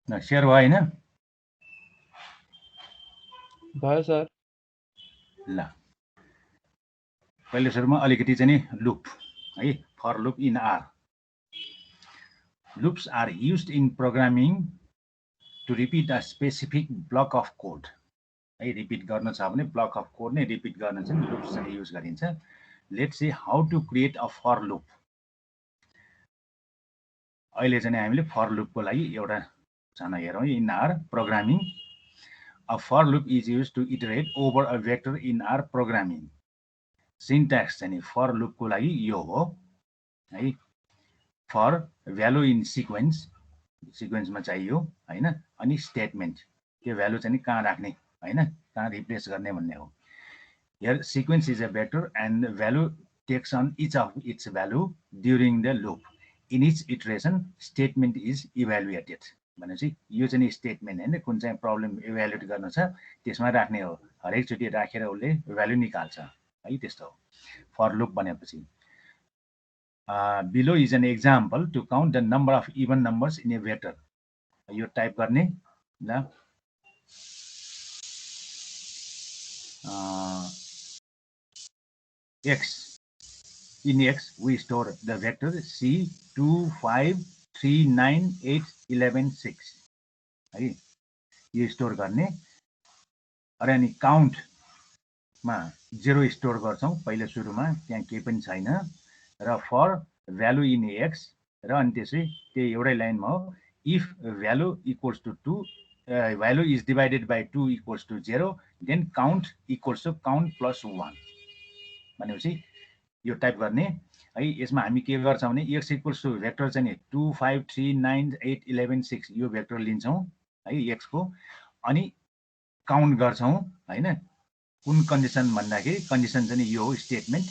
Share भयो हैन भयो सर ल पहिले सुरुमा अलिकति चाहिँ नि लूप है for loop in R loops are used in programming to repeat a specific block of code है रिपिट गर्न छ भने ब्लक अफ कोड नै रिपिट गर्न चाहिँ लुप्स चाहिँ युज गरिन्छ let's see how to create a for loop अहिले चाहिँ हामीले फर लुपको लागि एउटा सानो हेरौँ in R programming a for loop is use to iterate over a vector in R programming syntax चाहिँ फर लुपको लागि यो हो है फर भ्यालु इन सिक्वेन्समा चाहियो हैन अनि स्टेटमेन्ट त्यो भ्यालु चाहिँ कहाँ राख्ने हैन कहाँ रिप्लेस गर्ने भन्ने हो Here sequence is a vector and value takes on each of its value during the loop. In each iteration, statement is evaluated. भनेपछि यो चाहिँ स्टेटमेन्ट हैन कुन चाहिँ प्रब्लम इभ्यालुएट गर्न छ त्यसमा राख्ने हो हरेकचोटि राखेर उसले भ्यालु निकाल्छ है त्यस्तो हो फर लुप भनेपछि below is an example to count the number of even numbers in a vector यो टाइप गर्ने ल x in x we store the vector c 2 5 3 9 8 11 6 है यो स्टोर गर्ने अरे अनि काउन्टमा 0 स्टोर गर्छौं पहिले सुरुमा त्यहाँ केही पनि छैन र फर भ्यालु इन x र अनि त्यसै त्यही एउटै लाइनमा हो if value equals to 2 value is divided by 2 equals to 0 then count equals to count plus 1 भनेपछि यो टाइप गर्ने है यसमा हामी के गर्छौं भने x इक्वल्स टु भेक्टर चाहिँ 2 5 3 9 8 11 6 यो भेक्टर लिन्छौं है x को अनि काउन्ट गर्छौं हैन कुन कन्डिसन भन्दाखेरि कन्डिसन चाहिँ यो हो स्टेटमेन्ट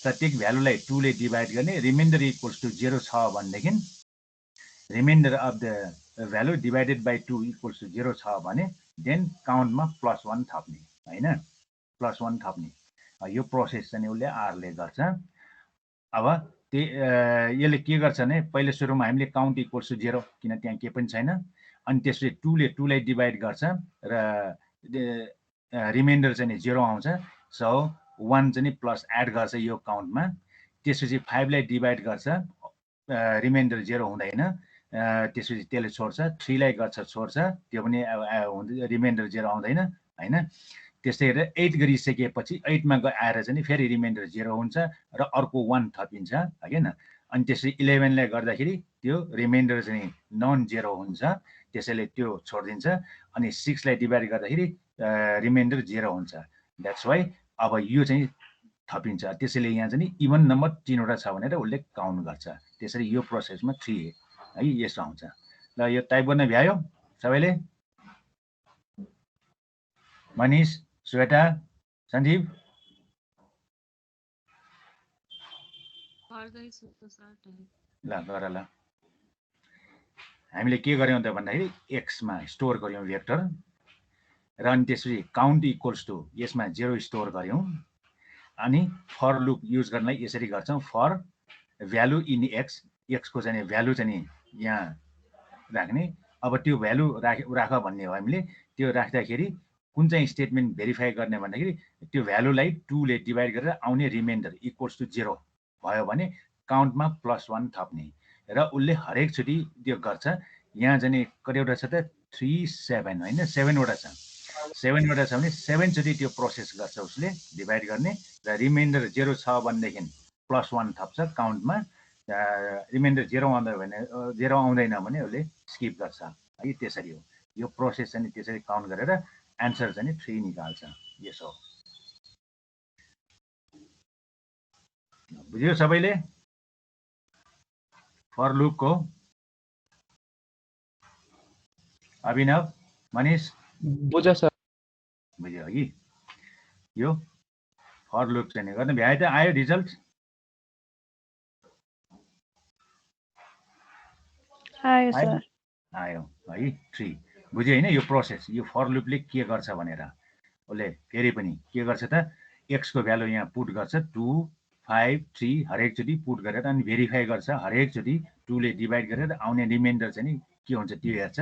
प्रत्येक भ्यालुलाई 2 ले डिभाइड गर्ने रिमाइन्डर इक्वल्स टु 0 छ भनेदेखि reminder of the value divided by 2 equals to 0 छ भने देन काउन्टमा +1 थप्ने हैन +1 थप्ने यो प्रोसेस चाहिँ उसले आरले गर्छ अब यसले के गर्छ भने पहिले सुरुमा हामीले काउन्ट इक्वल्स टु 0 किन त्यहाँ के पनि छैन अनि त्यसले 2 ले 2 लाई डिभाइड गर्छ र रिमाइन्डर चाहिँ 0 आउँछ सो 1 चाहिँ प्लस एड गर्छ यो काउन्टमा त्यसपछि 5 लाई डिभाइड गर्छ रिमाइन्डर 0 हुँदैन त्यसपछि त्यसले छोड्छ 3 लाई गर्छ छोड्छ त्यो पनि रिमाइन्डर 0 आउँदैन हैन त्यस्तै गरेर 8 गरिसकेपछि 8 मा आएर चाहिँ फेरि रिमाइन्डर 0 हुन्छ र अर्को 1 थपिन्छ हैन अनि त्यसै 11 लाई गर्दाखेरि त्यो रिमाइन्डर चाहिँ नन 0 हुन्छ त्यसैले त्यो छोड्दिन्छ अनि 6 लाई डिभाइड गर्दाखेरि रिमाइन्डर 0 हुन्छ द्याट्स व्हाई अब यो चाहिँ थपिन्छ त्यसैले यहाँ चाहिँ इभन नम्बर 3 वटा छ भनेर उले काउन्ट गर्छ त्यसैले यो प्रोसेसमा 3 है यसो आउँछ ल यो टाइप गर्न भ्यायो सबैले मनीष श्वेता सन्दीप ल गर ल हामीले के गर्यौं त भन्दाखेरि x मा स्टोर गर्यौं भेक्टर र अनि त्यसपछि काउन्ट इक्वल्स टु यसमा 0 स्टोर गर्यौं अनि फर लुप युज गर्नलाई यसरी गर्छौं फर भ्यालु इन x को चाहिँ भ्यालु चाहिँ यहाँ राख्ने अब त्यो भ्यालु राख भन्ने हो हामीले त्यो राख्दाखेरि कुन चाहिँ स्टेटमेन्ट भेरिफाई गर्ने भन्दाखेरि त्यो भ्यालुलाई 2 ले डिभाइड गरेर आउने रिमाइन्डर इक्वल्स टु 0 भयो भने काउन्टमा +1 थप्ने र उसले हरेक चोटी त्यो गर्छ यहाँ चाहिँ कतिवटा छ त 3 7 हैन 7 वटा छ 7 वटा छ भने 7 चोटी त्यो प्रोसेस गर्छ उसले डिभाइड गर्ने र रिमाइन्डर 0 छ भनेदेखि +1 थप्छ काउन्टमा रिमाइन्डर 0 आउँदैन भने उसले स्किप गर्छ है त्यसरी हो यो प्रोसेस चाहिँ त्यसरी काउन्ट गरेर आन्सर चाहिँ 3 निकाल्छ यसो बुझ्यो सबैले फर लुप को अभिनव मनीष बुझ्यो सर बुझ्यो कि यो फर लुप चाहिँ गर्न भ्याए त आयो रिजल्ट आयो सर आयो है 3 बुझ्यो हैन यो प्रोसेस यो फर लुपले के गर्छ भनेर उसले फेरि पनि के गर्छ त x को भ्यालु यहाँ पुट गर्छ 2 5 3 हरेक चोटी पुट गरेर अनि भेरिफाई गर्छ हरेक चोटी 2 ले डिभाइड गरेर आउने रिमाइन्डर चाहिँ के हुन्छ त्यो हेर्छ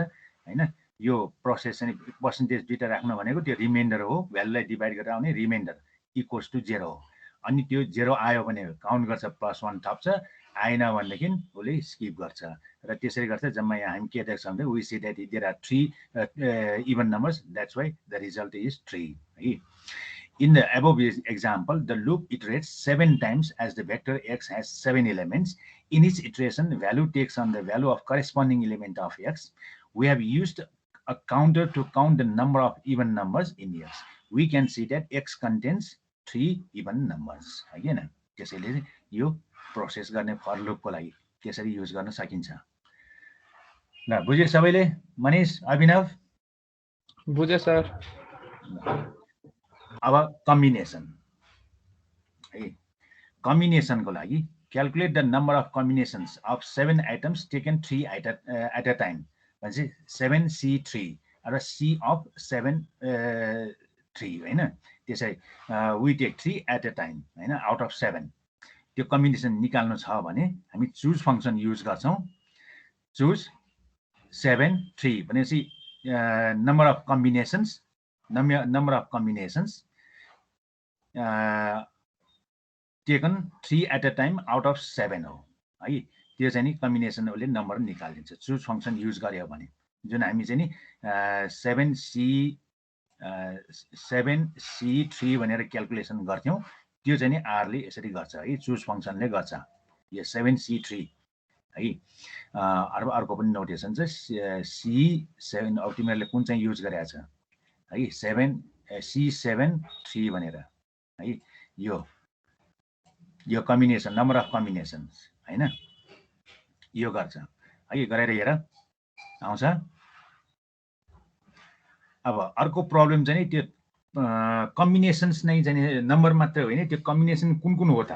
हैन यो प्रोसेस चाहिँ पर्सेन्टेज दुईटा राख्नु भनेको त्यो रिमाइन्डर हो भ्यालुलाई डिभाइड गरेर आउने रिमाइन्डर इक्वल्स टु 0 हो अनि त्यो 0 आयो भने काउन्ट गर्छ +1 थप्छ आएन भनेदेखि उसले स्किप गर्छ र त्यसरी गर्छ जम्मा यहाँ हामी के देख्छौँ भने we see that there are 3 even numbers that's why the result is 3 है In the above example, the loop iterates 7 times as the vector x has 7 elements. In each iteration, value takes on the value of corresponding element of x. We have used a counter to count the number of even numbers in x. We can see that x contains 3 even numbers. Again, त्यसैले यो process गर्ने for लुपको लागि त्यसरी use गर्न सकिन्छ ल बुझ्यो सबैले मनीष अभिनव बुझे सर अब कम्बिनेसन है कम्बिनेसनको लागि calculate the number of combinations of 7 items taken 3 at a time भनेपछि 7C3 र C अफ 3 हैन त्यसै we take 3 at a time हैन आउट अफ 7 त्यो कम्बिनेसन निकाल्नु छ भने हामी चुज फंक्सन युज गर्छौं चुज 7 3 भनेपछि number of combinations taken 3 at a time out of 7 हो है त्यो चाहिँ नि कम्बिनेसन उसले नम्बर निकालिदिन्छ चुज फंक्सन युज गर्यो भने जुन हामी चाहिँ नि 7C3 भनेर क्याल्कुलेसन गर्थ्यौं त्यो चाहिँ नि आर ले यसरी गर्छ है चुज फंक्सनले गर्छ यो 7C3 है अर्को पनि नोटेसन चाहिँ C7 अब तिमीहरुले कुन चाहिँ युज गरेछ है 7C7 3 भनेर है यो कम्बिनेसन नम्बर अफ कम्बिनेसन्स हैन यो गर्छ है गरेर हेर आउँछ अब अर्को प्रब्लम चाहिँ त्यो कम्बिनेसन्स नै चाहिँ नम्बर मात्र होइन त्यो कम्बिनेसन कुन हो त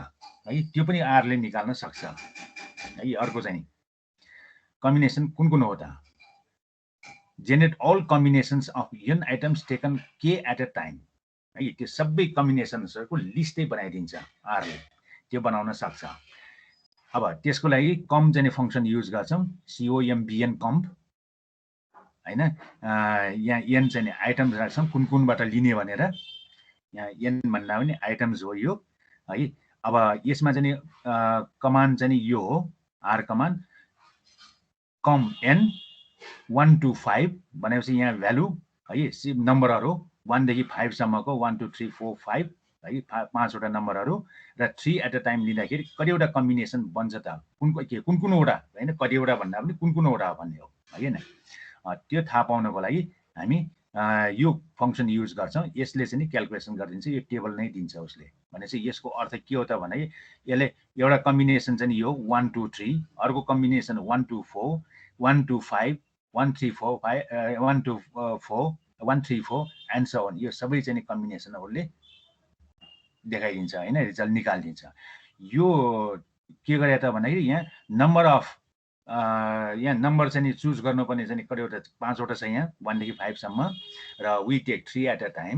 है त्यो पनि आर ले निकाल्न सक्छ है अर्को चाहिँ कम्बिनेसन कुन हो त generate all combinations of n items taken k at a time है त्यो सबै कम्बिनेसन्सहरुको लिस्टै बनाइदिन्छ आर ले त्यो बनाउन सक्छ अब त्यसको लागि कम चाहिँ फंक्सन युज गर्छौं combn comp हैन यहाँ n चाहिँ आइटम्स राख्छौं कुनबाट लिने भनेर यहाँ n भन्दा पनि आइटम्स हो यो है अब यसमा चाहिँ कमान्ड चाहिँ यो हो r command com n 1 to 5 भनेपछि यहाँ भ्यालु है नम्बरहरु 1 देखि 5 सम्मको 1 2 3 4 5 है 5 वटा नम्बरहरु र 3 एट अ टाइम लिँदाखेरि कतिवटा कम्बिनेसन बन्छ त कुन वटा हैन कतिवटा भन्दा पनि कुन वटा भन्ने हो हैन त्यो थाहा पाउनको लागि हामी यो फंक्सन युज गर्छौं यसले चाहिँ नि क्याल्कुलेसन गरिदिन्छ यो टेबल नै दिन्छ उसले भनेपछि यसको अर्थ के हो त भने यसले एउटा कम्बिनेसन चाहिँ यो 1 2 3 अर्को कम्बिनेसन 1 2 4 1 2 5 1 3 4 5 1 2 4 1 3 4 एन्ड सो अन यो सबै चाहिँ कम्बिनेसनहरुले देखाइदिन्छ हैन रिजल्ट निकाल्दिन्छ यो के गरे त भन्दाखेरि यहाँ नम्बर अफ यहाँ नम्बर चाहिँ चुज गर्नुपर्ने चाहिँ कतिवटा 5 वटा छ यहाँ 1 देखि 5 सम्म र we take 3 at a time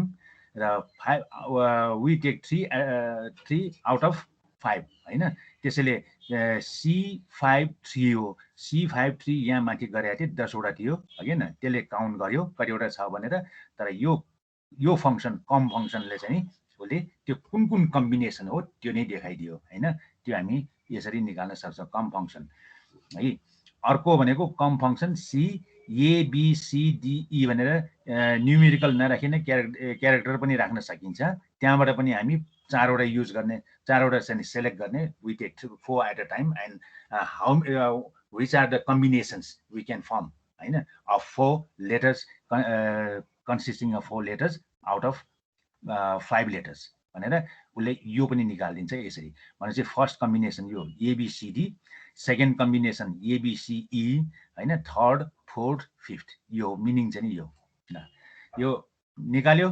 र 5 वी टेक 3 आउट अफ 5 हैन त्यसैले C53 हो C53 यहाँ माथि गरेको थिए 10 वटा थियो हैन त्यसले काउन्ट गर्यो कतिवटा छ भनेर तर यो फंक्सन कम फंक्सनले चाहिँ उसले त्यो कुन कम्बिनेसन हो त्यो नै देखाइदियो हैन त्यो हामी यसरी निकाल्न सक्छौं कम फंक्सन है अर्को भनेको comb function C A B C D E भनेर न्यूमेरिकल नराखिन क्यारेक्टर पनि राख्न सकिन्छ त्यहाँबाट पनि हामी 4 वटा युज गर्ने 4 वटा चाहिँ सिलेक्ट गर्ने we take 4 at a time and how which are the combinations we can form हैन of 4 letters consisting of 4 letters out of 5 letters भनेर उले यो पनि निकाल्दिन्छ यसरी भनेपछि फर्स्ट कम्बिनेसन यो ABCD सेकेन्ड कम्बिनेसन ABCE हैन थर्ड फोर्थ फिफ्थ यो मिनिङ चाहिँ यो ल यो निकाल्यो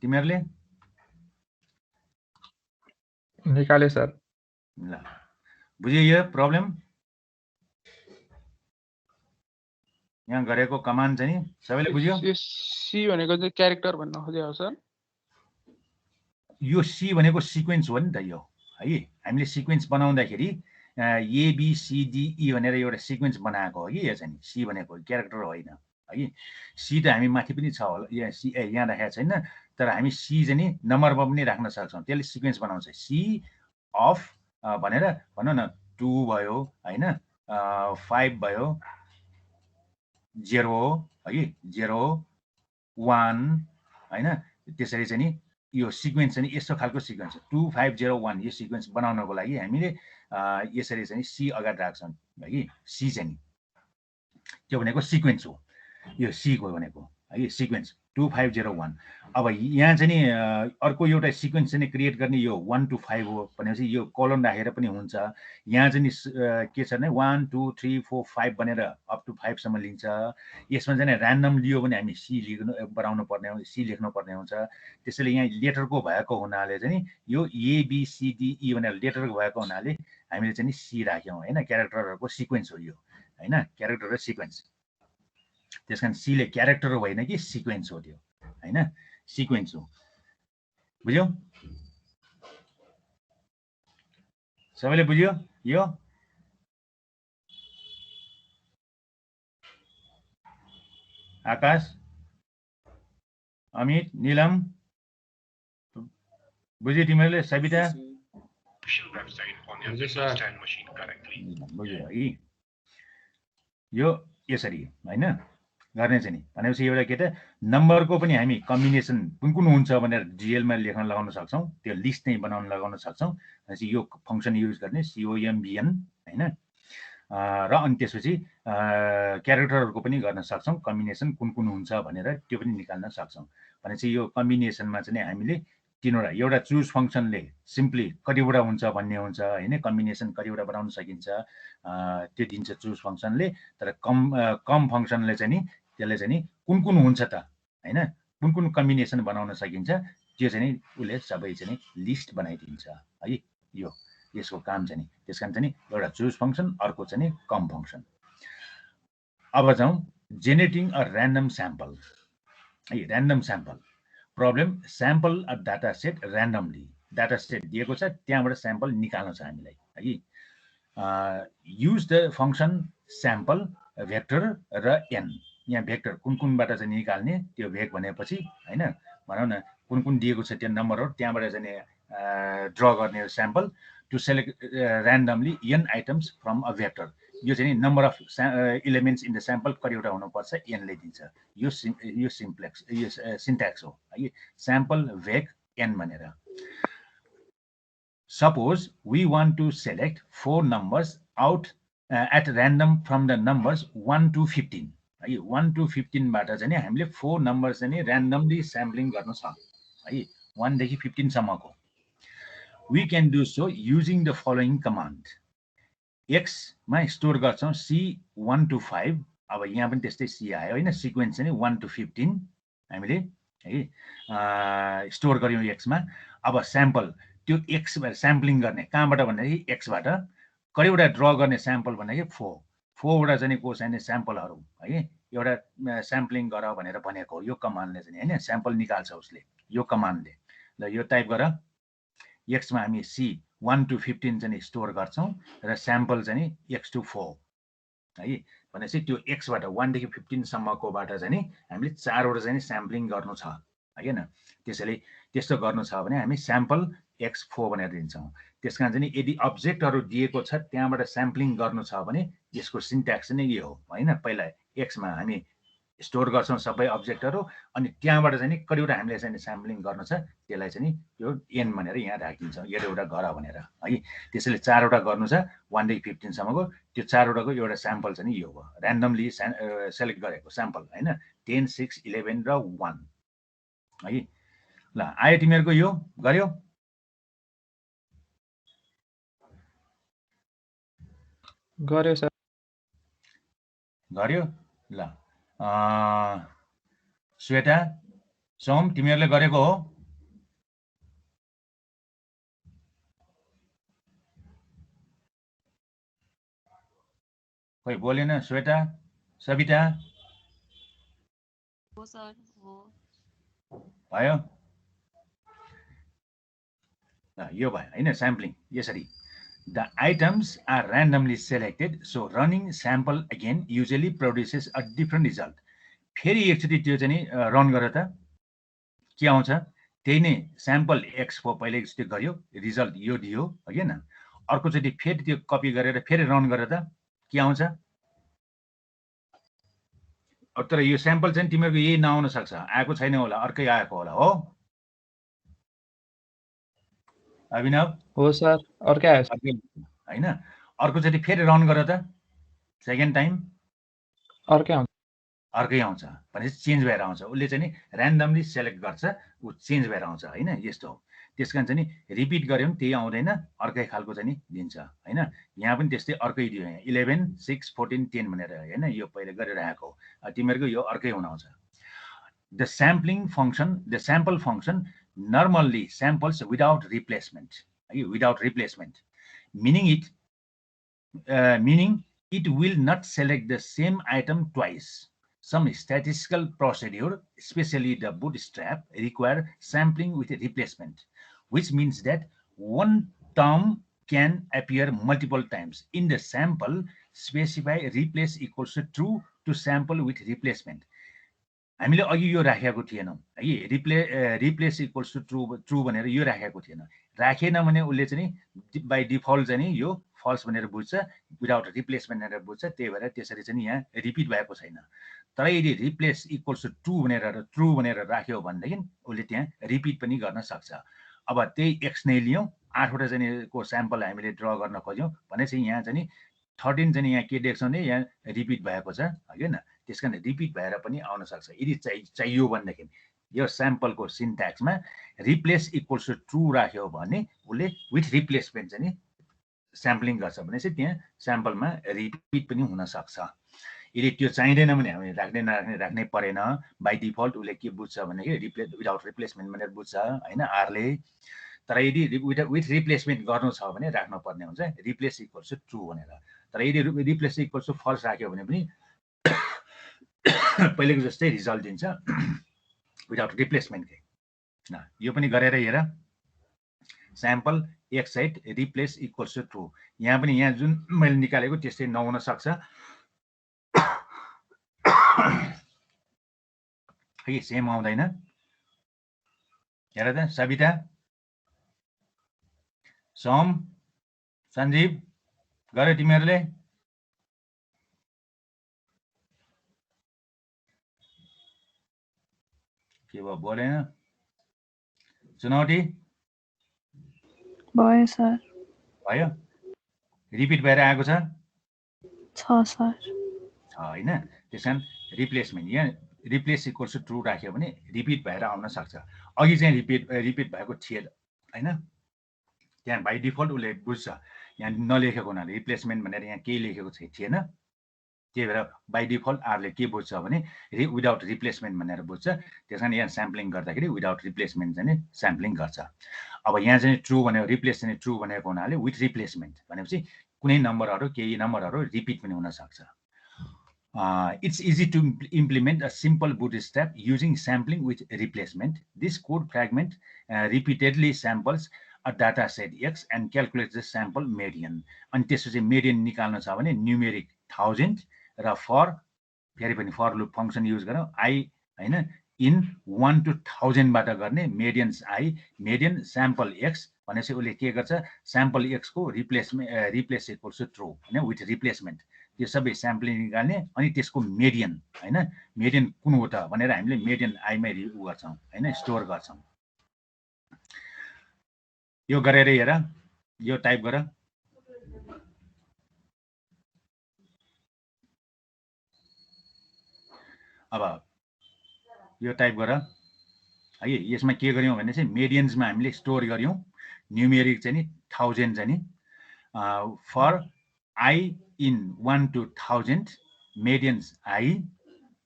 तिमीहरुले निकाले सर ल बुझ्यो यो प्रब्लम यहाँ गरेको कमान्ड चाहिँ सबैले बुझ्यो सी भनेको चाहिँ क्यारेक्टर भन्न खोजेको हो सर यो सी भनेको सिक्वेन्स हो नि त यो है हामीले सिक्वेन्स बनाउँदाखेरि ABCDE भनेर एउटा सिक्वेन्स बनाएको हो कि यो चाहिँ सी भनेको क्यारेक्टर होइन है कि सी त हामी माथि पनि छ होला यहाँ सी यहाँ राखेको छैन तर हामी सी चाहिँ नि नम्बरमा पनि राख्न सक्छौँ त्यसले सिक्वेन्स बनाउँछ सी अफ भनेर भनौँ न 2 भयो होइन 5 भयो 0 है कि 0 1 होइन त्यसरी चाहिँ नि यो सिक्वेन्स चाहिँ यस्तो खालको सिक्वेन्स 2 5 0 1 यो सिक्वेन्स बनाउनको लागि हामीले यसरी चाहिँ सी अगाडि राख्छौँ है कि सी चाहिँ त्यो भनेको सिक्वेन्स हो यो सी को भनेको है सिक्वेन्स 2501 अब यहाँ चाहिँ नि अर्को एउटा सिक्वेन्स चाहिँ क्रिएट गर्ने यो 1 to 5 हो भनेपछि यो कोलन राखेर पनि हुन्छ यहाँ चाहिँ नि के छ भने 1 2 3 4 5 भनेर अप टु 5 सम्म लिन्छ यसमा चाहिँ र्यान्डम लियो भने हामी सी बनाउनु पर्ने सी लेख्नु पर्ने हुन्छ त्यसैले यहाँ लेटरको भएको हुनाले चाहिँ यो ABCDE भनेर लेटरको भएको हुनाले हामीले चाहिँ सी राख्यौँ हैन क्यारेक्टरहरुको सिक्वेन्स हो यो हैन क्यारेक्टर र सिक्वेन्स त्यसकारण सीले क्यारेक्टर होइन कि सिक्वेन्स हो त्यो हैन सिक्वेन्स हो बुझ्यौ सबैले बुझ्यो यो आकाश अमित नीलम बुझ्यो तिमीहरूले सबिता बुझ्यो है यो यसरी हैन गर्ने चाहिँ नि भनेपछि एउटा के त नम्बरको पनि हामी कम्बिनेसन कुन कुन हुन्छ भनेर जीएलमा लेख्न लगाउन सक्छौं त्यो लिस्ट नै बनाउन लगाउन सक्छौं भनेपछि यो फंक्सन युज गर्ने COMBN हैन र अनि त्यसपछि क्यारेक्टरहरुको पनि गर्न सक्छौं कम्बिनेसन कुन कुन हुन्छ भनेर त्यो पनि निकाल्न सक्छौं भनेपछि यो कम्बिनेसनमा चाहिँ हामीले तीनवटा एउटा चुज फंक्सनले सिम्पली कतिवटा हुन्छ भन्ने हुन्छ हैन कम्बिनेसन कतिवटा बनाउन सकिन्छ त्यो दिन्छ चुज फंक्सनले तर कम फंक्सनले चाहिँ नि त्यसले चाहिँ नि कुन कुन हुन्छ त हैन कुन कुन कम्बिनेसन बनाउन सकिन्छ त्यो चाहिँ नि उले सबै चाहिँ नि लिस्ट बनाइदिन्छ है यो यसको काम चाहिँ नि त्यसकारण चाहिँ नि एउटा चुज फंक्सन अर्को चाहिँ नि कम फंक्सन अब जाउँ जेनेरेटिङ अ र्यान्डम स्याम्पल है random sample problem sample a data set randomly data set दिएको छ त्यहाँबाट स्याम्पल निकाल्नु छ हामीलाई है use the function sample vector र n यहाँ भेक्टर कुन कुनबाट चाहिँ निकाल्ने त्यो भेक भनेपछि हैन भनौँ न कुन कुन दिएको छ त्यो नम्बरहरु त्यहाँबाट चाहिँ ड्र गर्ने sample to select randomly n items from a vector यो चाहिँ number of elements in the sample कतिवटा हुनुपर्छ n ले दिन्छ यो सिम्प्लेक्स यो सिन्ट्याक्स हो है स्याम्पल भेक n भनेर suppose we want to select 4 numbers out at random from the numbers 1 to 15 है 1 to 15 बाट चाहिँ हामीले 4 नम्बर्स चाहिँ र्यान्डमली स्याम्पलिङ गर्नु छ है 1 देखि 15 सम्मको we can do so using the following command x मा स्टोर गर्छौं c 1 to 5 अब यहाँ पनि त्यस्तै c आयो हैन सिक्वेन्स चाहिँ 1 to 15 हामीले है स्टोर गर्यौं x मा अब स्याम्पल त्यो x स्याम्पलिङ गर्ने कहाँबाट भन्दाखेरि x बाट कतिवटा ड्र गर्ने स्याम्पल भन्दाखेरि 4 वटा चाहिँ को चाहिँ स्याम्पलहरु है एउटा स्याम्पलिङ गर भनेर भनेको यो कमान्डले चाहिँ हैन स्याम्पल निकाल्छ उसले यो कमान्डले ल यो टाइप गर x मा हामी c 1 to 15 चाहिँ स्टोर गर्छौं र स्याम्पल चाहिँ x to 4 है भनेपछि त्यो x बाट 1 देखि 15 सम्मकोबाट चाहिँ हामीले 4 वटा चाहिँ स्याम्पलिङ गर्नु छ हैन त्यसैले त्यस्तो गर्नु छ भने हामी स्याम्पल x4 भनेर दिन्छौं त्यसकारण चाहिँ यदि अब्जेक्टहरु दिएको छ त्यहाँबाट स्याम्पलिङ गर्नु छ भने यसको सिन्ट्याक्स नै यो हो हैन पहिला x मा हामी स्टोर गर्छौं सबै अब्जेक्टहरु अनि त्यहाँबाट चाहिँ कतिवटा हामीले चाहिँ स्याम्पलिङ गर्नु छ त्यसलाई चाहिँ यो n भनेर यहाँ राखिदिन्छौं एउटा गर भनेर है त्यसैले 4 वटा गर्नु छ 1 देखि 15 सम्मको त्यो 4 वटाको एउटा स्याम्पल चाहिँ यो हो र्यान्डमली सेलेक्ट गरेको स्याम्पल हैन 10 6 11 र 1 है ल आयो तिमीहरुको यो गर्यो गर्यो सर गर्यो ल श्वेता सोम तिमीहरुले गरेको हो खोइ बोलेन श्वेता सबिता हो सर हो भयो ल यो भयो हैन स्याम्पलिङ यसरी The items are randomly selected, so running sample again usually produces a different result. फेरि एकचोटि त्यो चाहिँ रन गरेर त के आउँछ, त्यही नै स्याम्पल एक्स को पहिले एकचोटि गर्यो, रिजल्ट यो दियो हैन, अर्कोचोटि फेरि त्यो कपी गरेर फेरि रन गरेर त के आउँछ। तर यो स्याम्पल चाहिँ तिमीहरूको यही नआउन सक्छ, आएको छैन होला, अर्कै आएको होला हो अभिनव? हो सर, अर्कै आयो सर। हैन, अर्कोचोटि फेरि रन गरेर त सेकेन्ड टाइम अर्कै आउँछ। अर्कै आउँछ भनेपछि चेन्ज भएर आउँछ। उसले चाहिँ नि ऱ्यान्डमली सेलेक्ट गर्छ, ऊ चेन्ज भएर आउँछ हैन, यस्तो हो। त्यसकारण चाहिँ नि रिपिट गर्यो भने त्यही आउँदैन, अर्कै खालको चाहिँ नि दिन्छ हैन। यहाँ पनि त्यस्तै अर्कै दियो, यहाँ 11 6 14 10 भनेर हैन, यो पहिले गरिरहेको हो, तिमीहरूको यो अर्कै हुन आउँछ। The sample function normally samples without replacement, meaning it will not select the same item twice. Some statistical procedure, especially the bootstrap, require sampling with a replacement, which means that one term can appear multiple times. In the sample, specify replace equals to true to sample with replacement. हामीले अघि यो राखेको थिएनौँ है, replace equals to true भनेर यो राखेको थिएन, राखेन भने उसले चाहिँ बाई डिफल्ट चाहिँ यो फल्स भनेर बुझ्छ, विदाउट रिप्लेस भनेर बुझ्छ, त्यही भएर त्यसरी चाहिँ यहाँ रिपिट भएको छैन। तर यदि रिप्लेस इक्वल्स टु ट्रु भनेर राख्यो भनेदेखि उसले त्यहाँ रिपिट पनि गर्न सक्छ। अब त्यही एक्स नै लियौँ, 8वटा चाहिँ को स्याम्पल हामीले ड्र गर्न खोज्यौँ भने चाहिँ यहाँ चाहिँ 13 चाहिँ यहाँ के देख्छौँ भने यहाँ रिपिट भएको छ हैन, त्यसकारण रिपिट भएर पनि आउन सक्छ। यदि चाहियो भनेदेखि यो स्याम्पलको सिन्ट्याक्समा रिप्लेस इक्वल्स टु ट्रु राख्यो भने उसले विथ रिप्लेसमेन्ट चाहिँ स्याम्पलिङ गर्छ भने चाहिँ त्यहाँ स्याम्पलमा रिपिट पनि हुन सक्छ। यदि त्यो चाहिँदैन भने हामीले राख्नै परेन, बाई डिफल्ट उसले के बुझ्छ भनेदेखि विदाउट रिप्लेसमेन्ट भनेर बुझ्छ हैन आरले। तर यदि विथ रिप्लेसमेन्ट गर्नु छ भने राख्नु पर्ने हुन्छ रिप्लेस इक्वल्स टु ट्रु भनेर। तर यदि रिप्लेस इक्वल्स टु फल्स राख्यो भने पनि पहिलेको जस्तै रिजल्ट दिन्छ विदाउट रिप्लेसमेन्टकै। यो पनि गरेर हेर, स्याम्पल एक side replace equals to true, यहाँ पनि यहाँ जुन मैले निकालेको त्यस्तै नहुन सक्छ है, सेम आउँदैन। हेर त सविता, सोम, सञ्जीव गरे तिमीहरूले? के भयो, बोलेन? चुनौती भयो सर। भयो, रिपिट भएर आएको छ सर हैन। त्यसकारण रिप्लेसमेन्ट यहाँ रिप्लेस इक्वल्स टु ट्रु राख्यो भने रिपिट भएर आउन सक्छ। अघि चाहिँ रिपिट भएको थिएन हैन, त्यहाँ बाई डिफल्ट उसले बुझ्छ, यहाँ नलेखेको हुनाले रिप्लेसमेन्ट भनेर यहाँ केही लेखेको थिएन, त्यही भएर बाई डिफल्ट आरले के बुझ्छ भने विदाउट रिप्लेसमेन्ट भनेर बुझ्छ। त्यसकारण यहाँ स्याम्पलिङ गर्दाखेरि विदाउट रिप्लेसमेन्ट चाहिँ स्याम्पलिङ गर्छ। अब यहाँ चाहिँ ट्रु भनेको रिप्लेस चाहिँ ट्रु भनेको हुनाले विथ रिप्लेसमेन्ट भनेपछि कुनै नम्बरहरू केही नम्बरहरू रिपिट पनि हुन सक्छ। It's easy to implement a simple bootstrap using sampling with replacement. This code fragment repeatedly samples a data set X and calculates the sample median. अनि त्यसपछि median निकाल्न छ भने न्युमेरिक 1000 र फेरि पनि फर लुप फंक्सन युज गरौँ, I हैन इन 1 to 1000 बाट गर्ने मेडियन्स I, मेडियन स्याम्पल X भनेपछि उसले के गर्छ, स्याम्पल X को रिप्लेस इक्वल्स टु ट्रु हैन विथ रिप्लेसमेन्ट, त्यो सबै स्याम्पलिङ निकाल्ने अनि त्यसको मेडियन हैन, मेडियन कुन हो त भनेर हामीले मेडियन I मै उ गर्छौं हैन, स्टोर गर्छौं। यो गरेर हेर, यो टाइप गर। अब यो टाइप गर है, यसमा के गर्यौं भने चाहिँ मेडियन्समा हामीले स्टोर गर्यौं, न्युमेरिक चाहिँ नि 1000 चाहिँ नि for I in 1 to 1000 medians I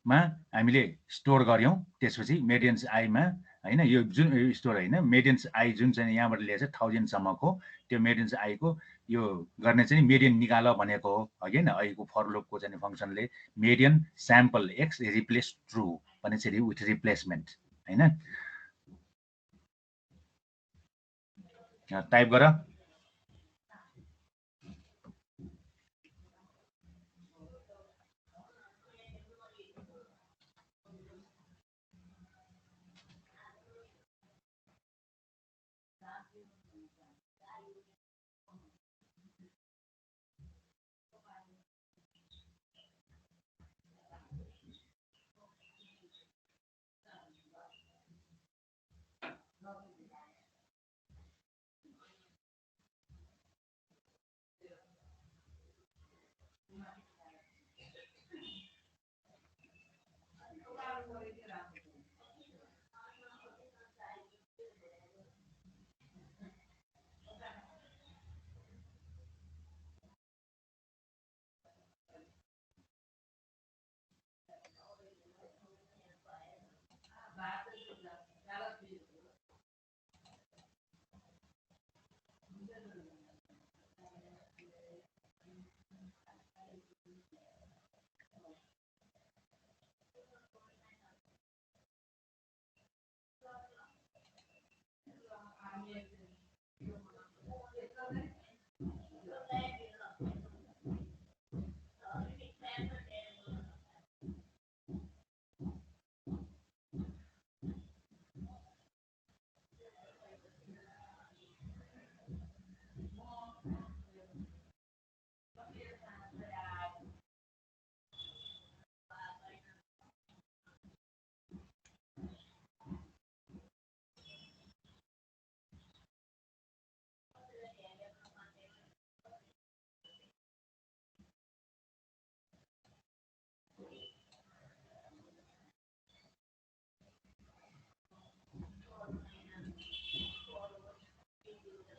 मा हामीले स्टोर गर्यौं। त्यसपछि मेडियन्स I मा हैन, यो जुन स्टोर हैन, मेडियन्स I जुन चाहिँ यहाँबाट लिएछ 1000 सम्मको, त्यो मेडियन्स I को यो गर्ने चाहिँ मेडियन निकाल भनेको हो हैन। अहिलेको फर लुपको चाहिँ फंक्सनले median sample X replace true भनेपछि विथ रिप्लेसमेन्ट हैन। टाइप गर।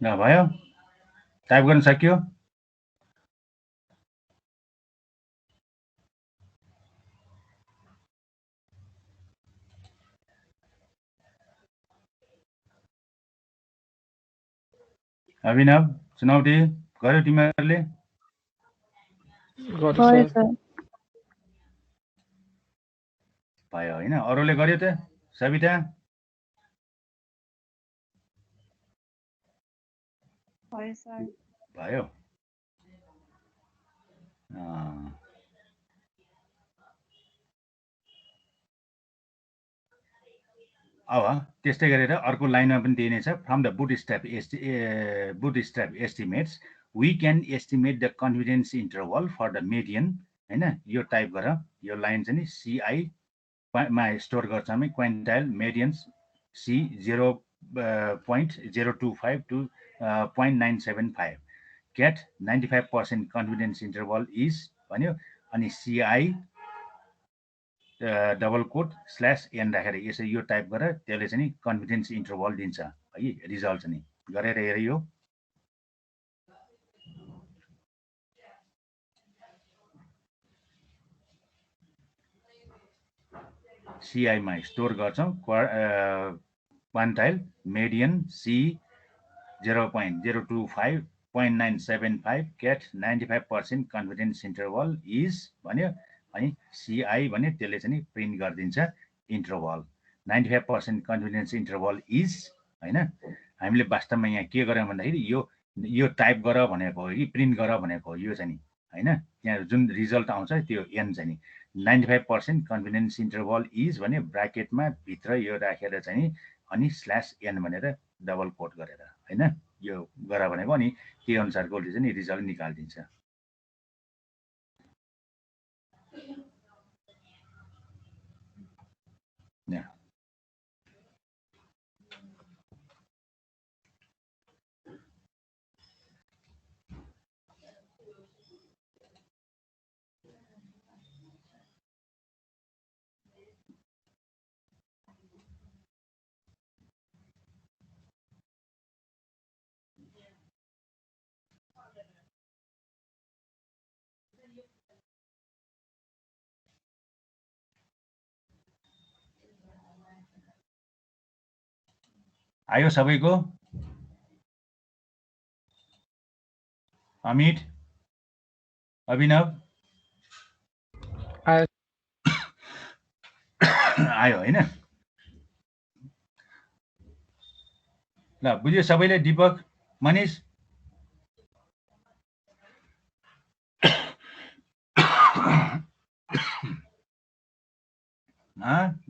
ल भयो टाइप गर्न सक्यो अभिनव चुनौती गर्यो तिमीहरूले गयो सर भयो हैन अरूले गर्यो त सविता भयो सर भयो अब त्यस्तै गरेर अर्को लाइनमा पनि दिने छ from the bootstrap estimates we can estimate the confidence interval for the median हैन यो टाइप गर यो लाइन चाहिँ नि सीआई मा स्टोर गर्छ हामी quintile medians c 0.025 to 0.975 get 95% confidence interval is भन्यो अनि सीआई डबल कोट /n राखेर यसरी यो टाइप गरेर त्यसले चाहिँ नि कन्फिडेन्स इन्टरभल दिन्छ है रिजल्ट चाहिँ गरेर हेर यो सीआई मा स्टोर गर्छौं quantile median c 0.025 0.975 get 95% confidence interval is भन्यो अनि सीआई भने त्यसले चाहिँ प्रिन्ट गरिदिन्छ इन्टरभल 95% कन्फिडेन्स इन्टरभल इज हैन हामीले वास्तवमा यहाँ के गर्यौं भन्दाखेरि यो टाइप गर भनेको हो कि प्रिन्ट गर भनेको हो यो चाहिँ नि हैन त्यहाँ जुन रिजल्ट आउँछ त्यो एन चाहिँ नि 95% कन्फिडेन्स इन्टरभल इज भने ब्राकेटमा भित्र यो राखेर चाहिँ नि अनि /n भनेर डबल कोट गरेर हैन यो गर भनेको अनि त्यही अनुसारको चाहिँ रिजल्ट निकाल्दिन्छ आयो सबैको अमित अभिनव आयो हैन ल बुझ्यो सबैले दीपक मनिष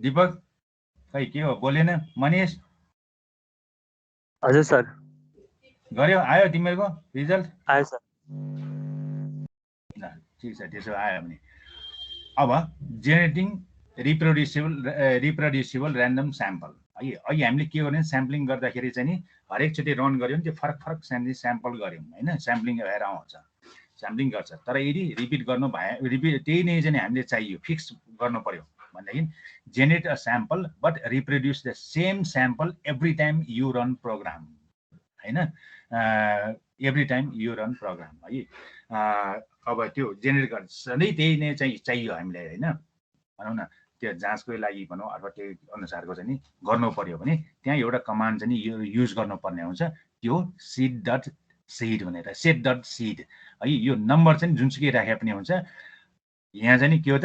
दीपक खै के हो बोलेन मनिष हजुर सर गर्यो आयो तिमीहरुको रिजल्ट आयो सर ल ठीक छ त्यसो आयो भने अब जेनेरेटिङ रिप्रोड्युसिबल र्यान्डम स्याम्पल है अघि हामीले के गर्यौं स्याम्पलिङ गर्दाखेरि चाहिँ नि हरेक चोटि रन गर्यौं त्यो फरक स्याम्पल गर्यौं हैन स्याम्पलिङ भएर आउँछ स्याम्पलिङ गर्छ तर यदि रिपिट गर्नु भए रिपिट त्यही नै चाहिँ हामीले चाहियो फिक्स गर्नु पर्यो भनेदेखि generate a sample but reproduce the same sample every time you run program हैन every time you run program है अब त्यो जेनेरेट गर्न सधैँ त्यही नै चाहिँ चाहियो हामीलाई हैन भनौँ न त्यो जाँचको लागि भनौँ अथवा त्यही अनुसारको चाहिँ नि गर्नु पर्यो भने त्यहाँ एउटा कमान्ड चाहिँ यो युज गर्नुपर्ने हुन्छ त्यो set.seed भनेर set.seed है यो नम्बर चाहिँ जुनसुकै राखे पनि हुन्छ यहाँ चाहिँ नि के हो त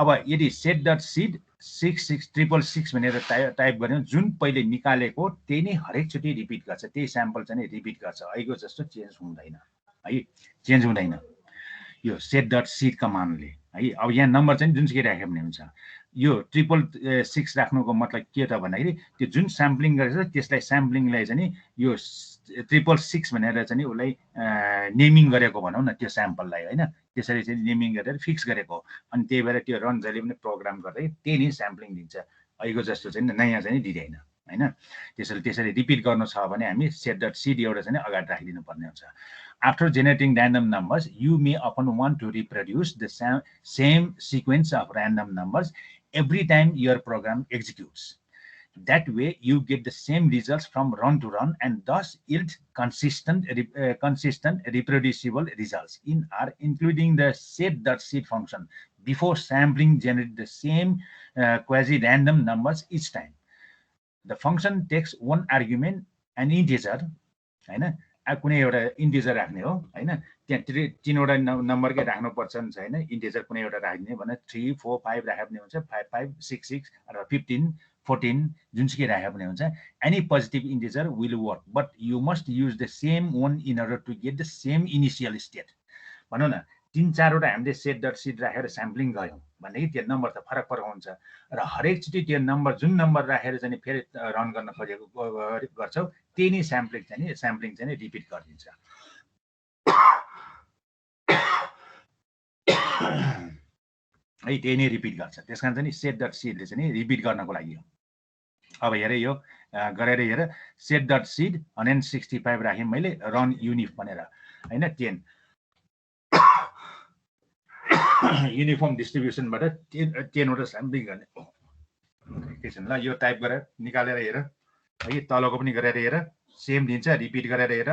अब यदि set.seed 66666 भनेर टाइप गर्यौं जुन पहिले निकालेको त्यही नै हरेक चोटि रिपिट गर्छ त्यही स्याम्पल चाहिँ रिपिट गर्छ अहिलेको जस्तो चेन्ज हुँदैन है चेन्ज हुँदैन यो set.seed कमान्डले है अब यहाँ नम्बर चाहिँ जुनसुकै राखे पनि हुन्छ यो 666 राख्नुको मतलब के त भन्दाखेरि त्यो जुन स्याम्पलिङ गरेछ त्यसलाई स्याम्पलिङलाई चाहिँ नि यो 666 भनेर चाहिँ नि उसलाई नेमिङ गरेको भनौँ न त्यो स्याम्पललाई हैन त्यसरी चाहिँ नेमिङ गरेर फिक्स गरेको अनि त्यही भएर त्यो रन जहिले पनि प्रोग्राम गर्दै त्यही नै स्याम्पलिङ दिन्छ अहिलेको जस्तो चाहिँ नयाँ चाहिँ दिँदैन हैन त्यसरी रिपिट गर्नु छ भने हामी set.seed एउटा चाहिँ अगाडि राखिदिनु पर्ने हुन्छ After generating random numbers, you may often want to reproduce the same sequence of random numbers every time your program executes. That way, you get the same results from run to run and thus yield consistent, reproducible results in R, including the set.seed function. Before sampling, generate the same quasi-random numbers each time. The function takes one argument, an integer, होइन, कुनै एउटा integer राख्ने हो होइन, त्यहाँ तीनवटा नम्बरकै राख्नुपर्छ छैन, इन्टिजर कुनै एउटा राख्ने भने 3 4 5 राखे पनि हुन्छ, 5 5 6 6 अथवा 15 14 जुनसुकै राखे पनि हुन्छ. Any positive integer will work, but you must use the same one in order to get the same initial state. भनौँ न 3-4वटा हामीले set.seed राखेर स्याम्पलिङ गऱ्यौँ भनेदेखि त्यो नम्बर त फरक फरक हुन्छ र हरेकचोटि त्यो नम्बर जुन नम्बर राखेर चाहिँ फेरि रन गर्न खोजेको गर्छौ त्यही नै स्याम्पलिङ चाहिँ रिपिट गरिदिन्छ. है त्यही नै रिपिट गर्छ. त्यसकारण चाहिँ set.seedले चाहिँ रिपिट गर्नको लागि हो. अब हेरे यो गरेर हेर set.seed 165 राखेँ मैले रन युनिफ भनेर हैन 10 युनिफर्म डिस्ट्रिब्युसनबाट 10वटा स्याम्पलिङ गर्ने. एकैछिन ल यो टाइप गरेर निकालेर हेर है, तलको पनि गरेर हेर, सेम दिन्छ, रिपिट गरेर हेर.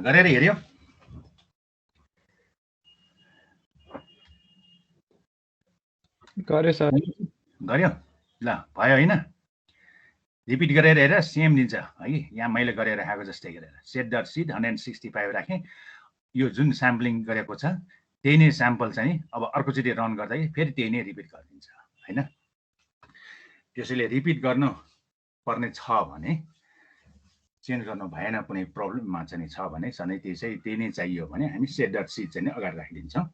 गरेर हेर्यो गरे सर. गर्यो ल भयो हैन. रिपिट गरेर हेर सेम दिन्छ है. यहाँ मैले गरेर राखेको जस्तै गरेर set.seed 165 राखेँ. यो जुन स्याम्पलिङ गरेको छ त्यही नै स्याम्पल चाहिँ अब अर्कोचोटि रन गर्दाखेरि फेरि त्यही नै रिपिट गरिदिन्छ हैन. त्यसैले रिपिट गर्नु पर्ने छ भने चेन्ज गर्नु भएन, कुनै प्रब्लममा चाहिँ छ भने सधैँ त्यही नै चाहियो भने हामी set.seed चाहिँ अगाडि राखिदिन्छौँ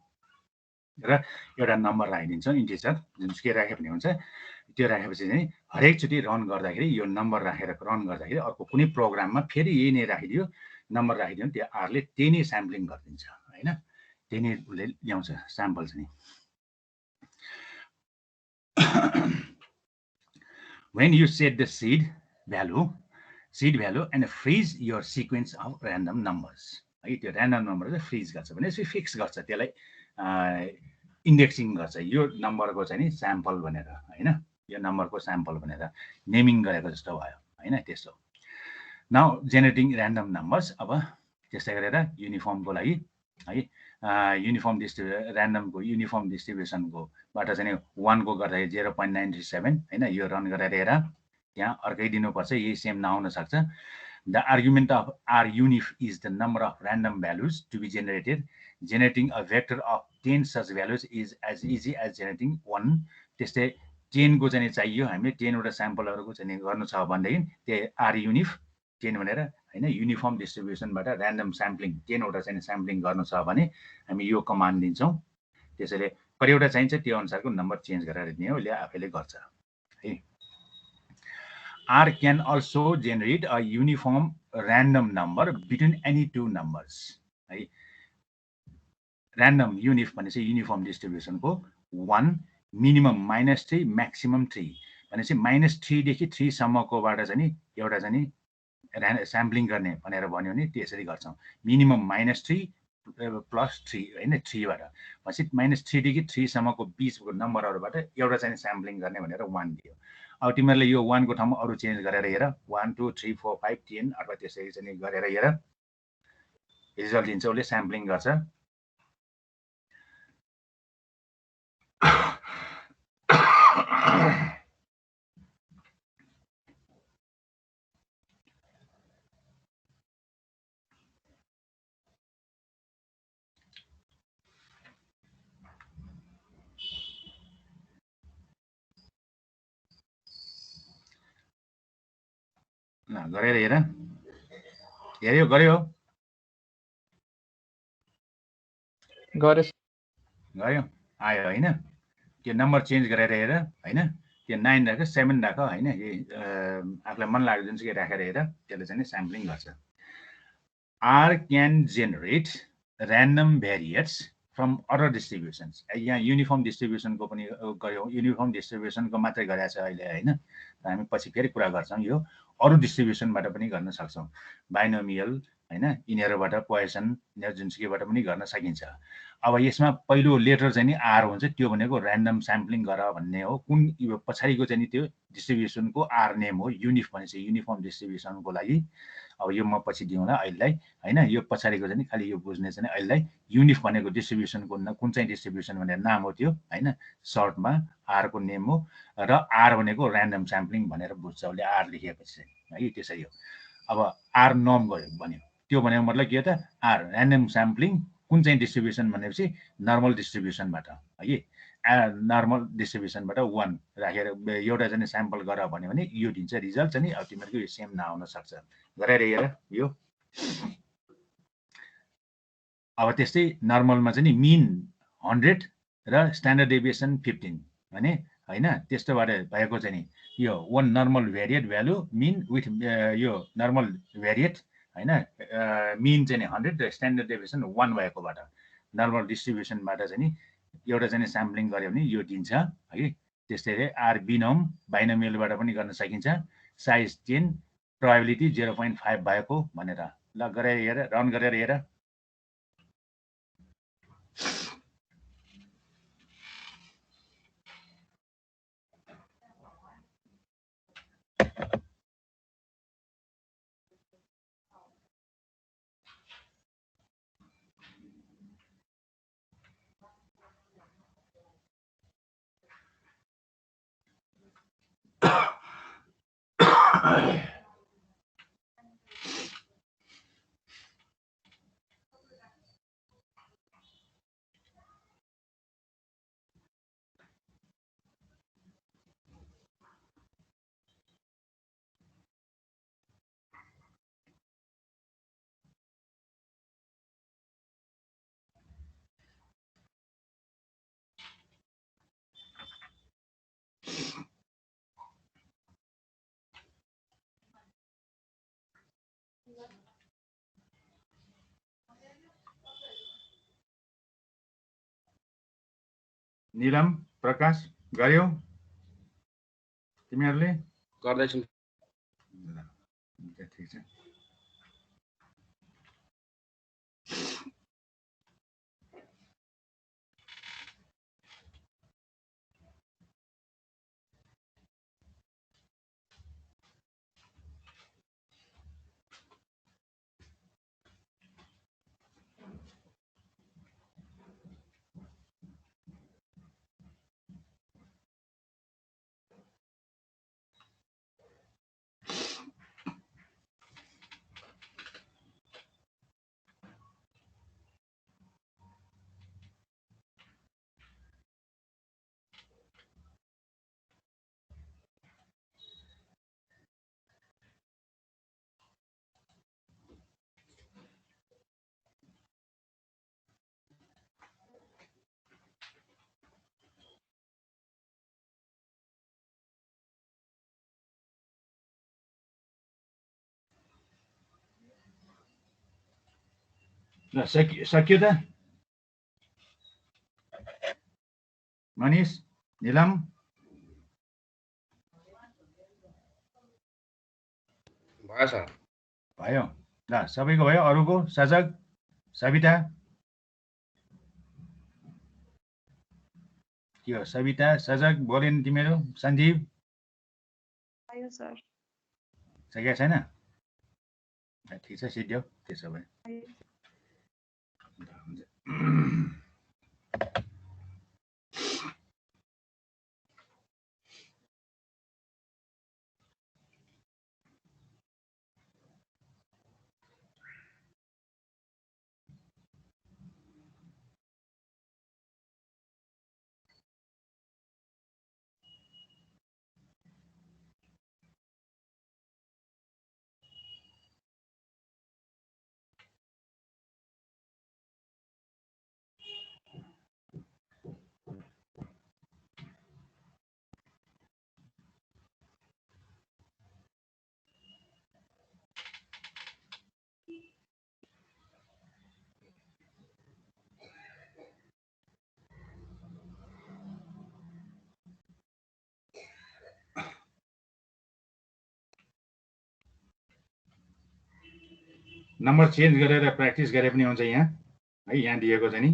र एउटा नम्बर राखिदिन्छौँ इन्टिजर जुनसुकै राखे पनि हुन्छ. त्यो राखेपछि चाहिँ हरेकचोटि रन गर्दाखेरि यो नम्बर राखेर रन गर्दाखेरि अर्को कुनै प्रोग्राममा फेरि यही नै राखिदियो नम्बर राखिदियो भने त्यो आरले त्यही नै स्याम्पलिङ गरिदिन्छ हैन. त्यही नै उसले ल्याउँछ स्याम्पल चाहिँ. When you set the seed value and freeze your sequence of random numbers. है त्यो ऱ्यान्डम नम्बर चाहिँ फ्रिज गर्छ भनेपछि फिक्स गर्छ, त्यसलाई इन्डेक्सिङ गर्छ. यो नम्बरको चाहिँ नि स्याम्पल भनेर हैन, यो नम्बरको स्याम्पल भनेर नेमिङ गरेको जस्तो भयो हैन. त्यस्तो नाउ जेनेरेटिङ ऱ्यान्डम नम्बर्स. अब त्यस्तै गरेर युनिफर्मको लागि है युनिफर्म ऱ्यान्डमको युनिफर्म डिस्ट्रिब्युसनको बाट चाहिँ 1 को गर्दाखेरि 0.937 हैन. यो रन गरेर हेर त्यहाँ अर्कै दिनुपर्छ, यही सेम नआउन सक्छ. The argument of R unif is the number of random values to be generated. Generating a vector of 10 such values is as easy as generating 1. त्यस्तै 10 को चाहिँ चाहियो हामीले 10 वटा स्याम्पलहरुको चाहिँ गर्नु छ भनेदेखि त्यही R unif 10 भनेर हैन युनिफर्म डिस्ट्रिब्युसनबाट र्यान्डम स्याम्पलिङ 10 वटा चाहिँ स्याम्पलिङ गर्नु छ भने हामी यो कमान्ड दिन्छौं. त्यसैले कतिवटा चाहिन्छ त्यो अनुसारको नम्बर चेन्ज गरेर दिने हो, ले आफैले गर्छ है. R can also generate a uniform random number between any two numbers. है random unif भनेपछि युनिफर्म डिस्ट्रिब्युसनको 1 मिनिमम -3 म्याक्सिमम 3 भनेपछि -3 देखि 3 सम्मकोबाट चाहिँ नि एउटा चाहिँ नि स्याम्पलिङ गर्ने भनेर भन्यो भने त्यसरी गर्छौं. मिनिमम -3 प्लस 3 हैन 3 बाट भनेपछि -3 देखि 3 सम्मको बीचको नम्बरहरुबाट एउटा चाहिँ स्याम्पलिङ गर्ने भनेर 1 दियो. अब तिमीहरुले यो 1 को ठाउँमा अरु चेन्ज गरेर हेर 1 2 3 4 5 10 अथवा त्यसरी चाहिँ गरेर हेर रिजल्ट दिन्छ, उसले स्याम्पलिङ गर्छ. ल गरेर हेर हेऱ्यो गर्यो गरे गयो आयो होइन त्यो नम्बर चेन्ज गरेर हेर होइन त्यो 9 राख 7 राख होइन आफूलाई मन लाग्यो जुनसुकै राखेर हेर त्यसले चाहिँ स्याम्पलिङ गर्छ R can generate random variates from other distributions यहाँ युनिफर्म डिस्ट्रिब्युसनको पनि गऱ्यौँ युनिफर्म डिस्ट्रिब्युसनको मात्रै गरेको छ अहिले होइन हामी पछि फेरि कुरा गर्छौँ यो अरू डिस्ट्रिब्युसनबाट पनि गर्न सक्छौँ बाइनोमियल होइन यिनीहरूबाट पोइसन यिनीहरू जुनसुकैबाट पनि गर्न सकिन्छ अब यसमा पहिलो लेटर चाहिँ नि आर हुन्छ त्यो भनेको ऱ्यान्डम स्याम्पलिङ गर भन्ने हो कुन यो पछाडिको चाहिँ नि त्यो डिस्ट्रिब्युसनको आर नेम हो युनिफ भनेपछि युनिफर्म डिस्ट्रिब्युसनको लागि अब यो म पछि दिउँला अहिलेलाई होइन यो पछाडिको चाहिँ खालि यो बुझ्ने चाहिँ अहिलेलाई युनिफ भनेको डिस्ट्रिब्युसनको कुन चाहिँ डिस्ट्रिब्युसन भनेर नाम हो त्यो होइन सर्टमा आरको नेम हो र आर भनेको ऱ्यान्डम स्याम्पलिङ भनेर बुझ्छ उसले आर लेखेपछि चाहिँ है त्यसरी हो अब आर नर्म गयो भन्यो त्यो भनेको मतलब के हो त आर ऱ्यान्डम स्याम्पलिङ कुन चाहिँ डिस्ट्रिब्युसन भनेपछि नर्मल डिस्ट्रिब्युसनबाट है नर्मल डिस्ट्रिब्युसनबाट 1 राखेर एउटा चाहिँ स्याम्पल गर भन्यो भने यो दिन्छ रिजल्ट चाहिँ अब तिमीहरूको यो सेम नआउन सक्छ गरेर हेर यो अब त्यस्तै नर्मलमा चाहिँ नि मिन 100 र स्ट्यान्डर्ड डेभिएसन 15 भने होइन त्यस्तोबाट भएको चाहिँ नि यो one normal variate value mean with यो नर्मल भेरिएट होइन मिन चाहिँ 100 र स्ट्यान्डर्ड डेभिएसन 1 भएकोबाट नर्मल डिस्ट्रिब्युसनबाट चाहिँ नि एउटा चाहिँ स्याम्पलिङ गऱ्यो भने यो दिन्छ है त्यस्तै आर बिनोम बाइनोमियलबाट पनि गर्न सकिन्छ साइज 10 प्रोबेबिलिटी 0.5 भएको भनेर ल गरेर हेर रन गरेर हेर निलम प्रकाश गर्यो तिमीहरूले गर्दैछु ठिक छ ल सक्यो त मनिष निलम भयो सर भयो ल सबैको भयो अरूको सजग सविता के हो सविता सजग बोलेन तिमीहरू सञ्जीव आयो सर सकेको छैन ठिक छ सिद्ध्यो त्यसो भए नम्बर चेन्ज गरेर प्र्याक्टिस गरे पनि हुन्छ यहाँ है। यहाँ दिएको छ नि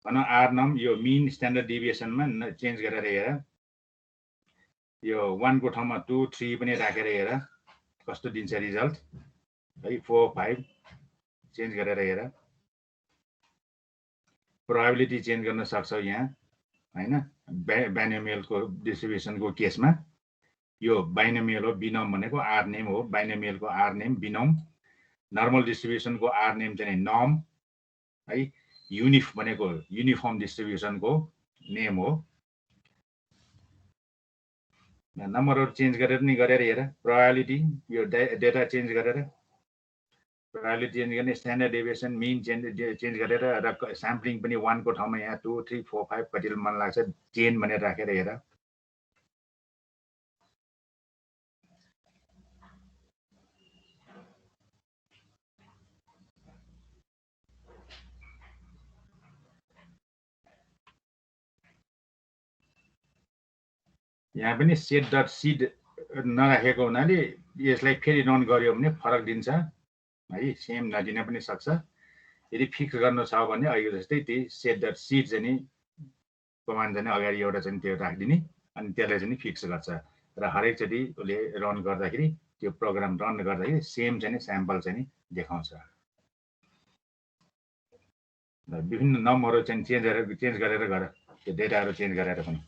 भनौँ आर नम यो मिन स्ट्यान्डर्ड डिभिएसनमा चेन्ज गरेर हेर, यो 1 को ठाउँमा 2 3 पनि राखेर हेर कस्तो दिन्छ रिजल्ट है। 4 5 चेन्ज गरेर हेर, प्रोबेबिलिटी चेन्ज गर्न सक्छौ यहाँ हैन। बाइनोमियलको डिस्ट्रिब्युसनको केसमा यो बाइनोमियल हो, बिनोम भनेको आर नेम हो, बाइनोमियलको आर नेम बिनोम, नर्मल डिस्ट्रिब्युसनको आर नेम चाहिँ नर्म है। युनिफ भनेको युनिफर्म डिस्ट्रिब्युसनको नेम हो। नम्बरहरु चेन्ज गरेर नि गरेर हेर, प्रोबेबिलिटी यो डेटा चेन्ज गरेर प्रोबेबिलिटी चेन्ज गर्ने, स्ट्यान्डर्ड डेभिएसन मिन चेन्ज गरेर र स्याम्पलिङ पनि 1 को ठाउँमा यहाँ 2 3 4 5 कति मन लाग्छ चेन भनेर राखेर हेर। यहाँ पनि सेट डट सिड नराखेको हुनाले यसलाई फेरि रन गर्यो भने फरक दिन्छ है, सेम नदिन पनि सक्छ। यदि फिक्स गर्नु छ भने अहिले जस्तै त्यही सेट डट सिड चाहिँ नि कमान्ड चाहिँ अगाडि एउटा चाहिँ त्यो राखिदिने अनि त्यसलाई चाहिँ फिक्स गर्छ र हरेकचोटि उसले रन गर्दाखेरि त्यो प्रोग्राम रन गर्दाखेरि सेम चाहिँ स्याम्पल चाहिँ देखाउँछ। विभिन्न नम्बरहरू चाहिँ चेन्ज गरेर गर, त्यो डेटाहरू चेन्ज गरेर पनि।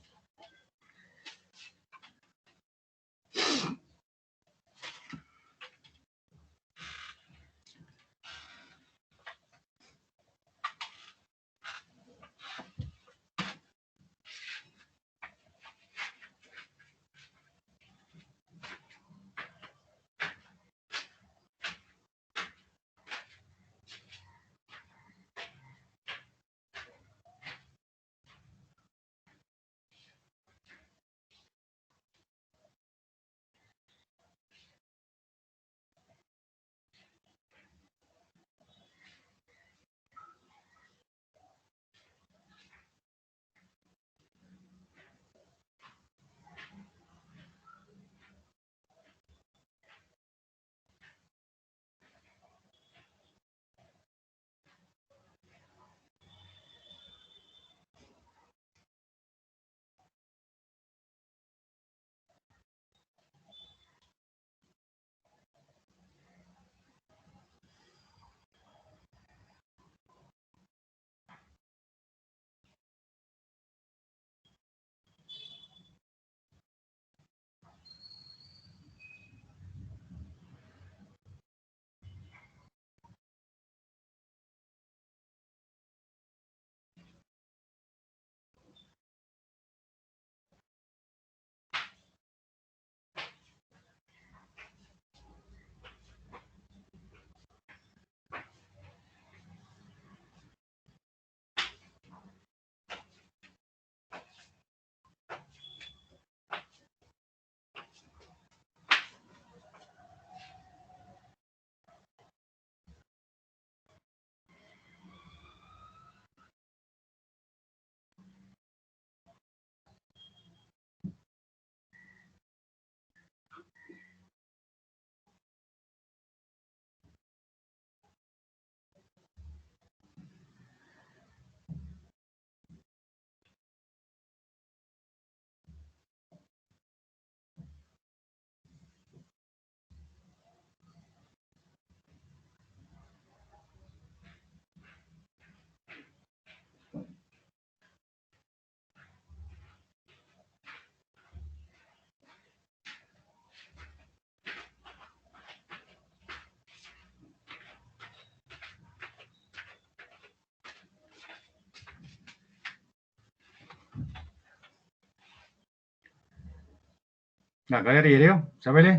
गरेर हेर्यो सबैले?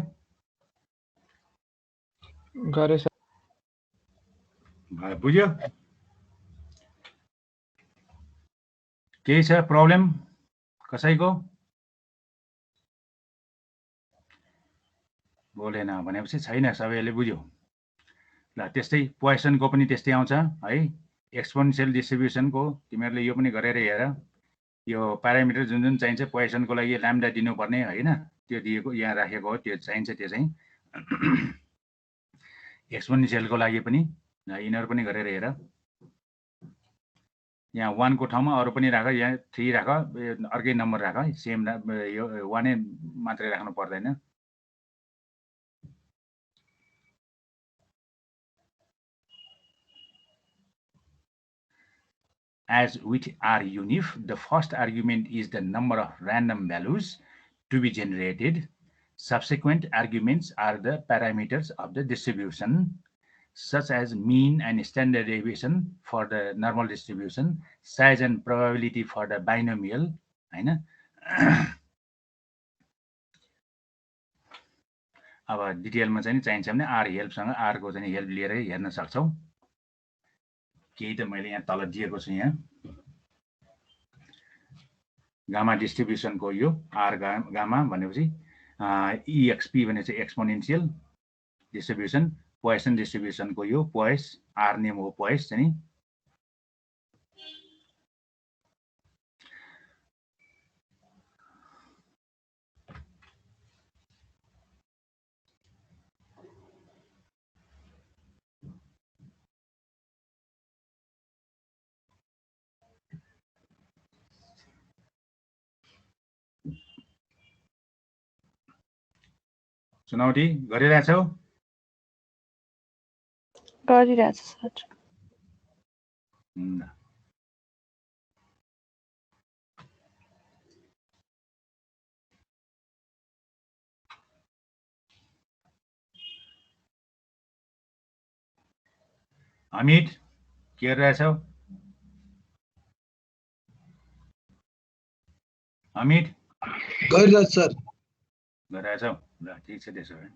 गरे सर। बुझ्यो? केही छ प्रब्लम कसैको? बोलेन भनेपछि छैन, सबैले बुझ्यो। ल त्यस्तै पोइसनको पनि त्यस्तै आउँछ है। एक्सपोनेन्शियल डिस्ट्रिब्युसनको तिमीहरूले यो पनि गरेर हेर। यो प्यारामिटर जुन जुन चाहिन्छ पोइसनको लागि ल्याम्डा दिनुपर्ने हैन, त्यो दिएको यहाँ राखेको हो, त्यो चाहिन्छ। त्यो चाहिँ एक्सपोनेन्शियलको लागि पनि यिनीहरू पनि गरेर हेर यहाँ 1 को ठाउँमा अरु पनि राख यहाँ 3 राख अर्कै नम्बर राख सेम यो 1 नै मात्रै राख्नु पर्दैन As with RUnif, the first argument is the number of random values to be generated. Subsequent arguments are the parameters of the distribution, such as mean and standard deviation for the normal distribution, size and probability for the binomial, हैन अब डिटेलमा चाहिँ चाहिन्छ भने are हेल्पसँग are को चाहिँ help लिएर हेर्न सक्छौ केही त मैले यहाँ तल दिएको छु यहाँ गामा डिस्ट्रिब्युसनको यो आर गामा भनेपछि EXP भनेपछि एक्सपोनेन्शियल डिस्ट्रिब्युसन पोइसन डिस्ट्रिब्युसनको यो पोइस आर नेम हो पोइस चाहिँ चुनौती गरिरहेछौ गरिरहेछ सर अमित के गरिरहेछौ अमित गरिरहेछ सर गरिरहेछौ ल ठीक छ त्यसो भए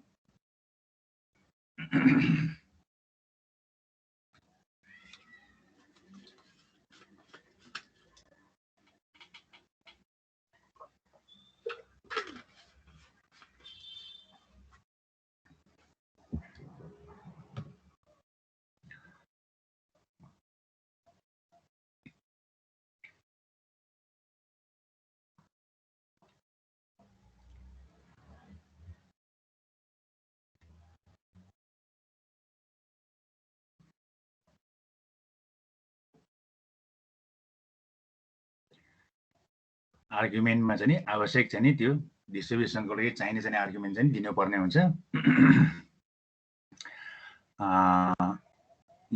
आर्गुमेन्टमा चाहिँ आवश्यक चाहिँ नि त्यो डिस्ट्रिब्युसनको लागि चाहिने चाहिँ आर्गुमेन्ट चाहिँ दिनुपर्ने हुन्छ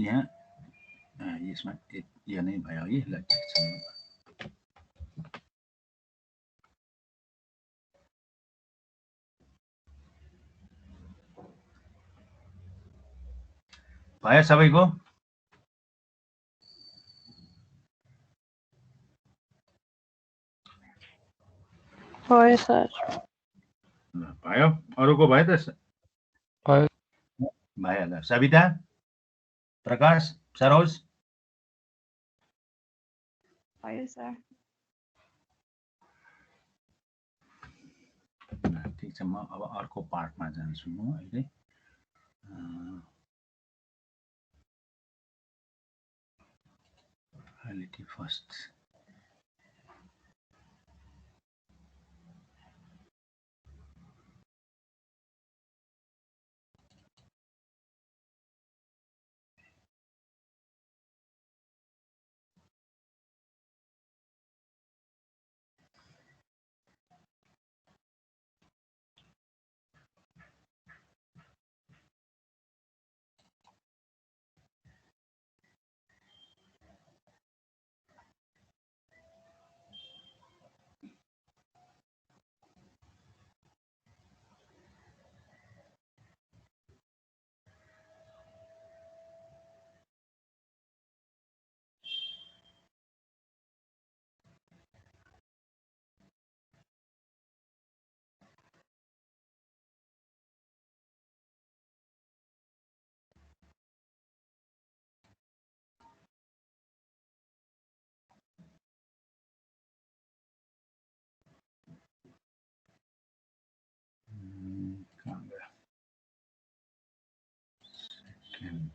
यहाँ यसमा यो नै भयो है ल ठीक छ भयो सबैको भयो सर भयो अरुको भयो त भयो भयो ल सविता प्रकाश सरोज भयो सर ठीक छ म अब अर्को पार्टमा जान्छु म अहिले reality first second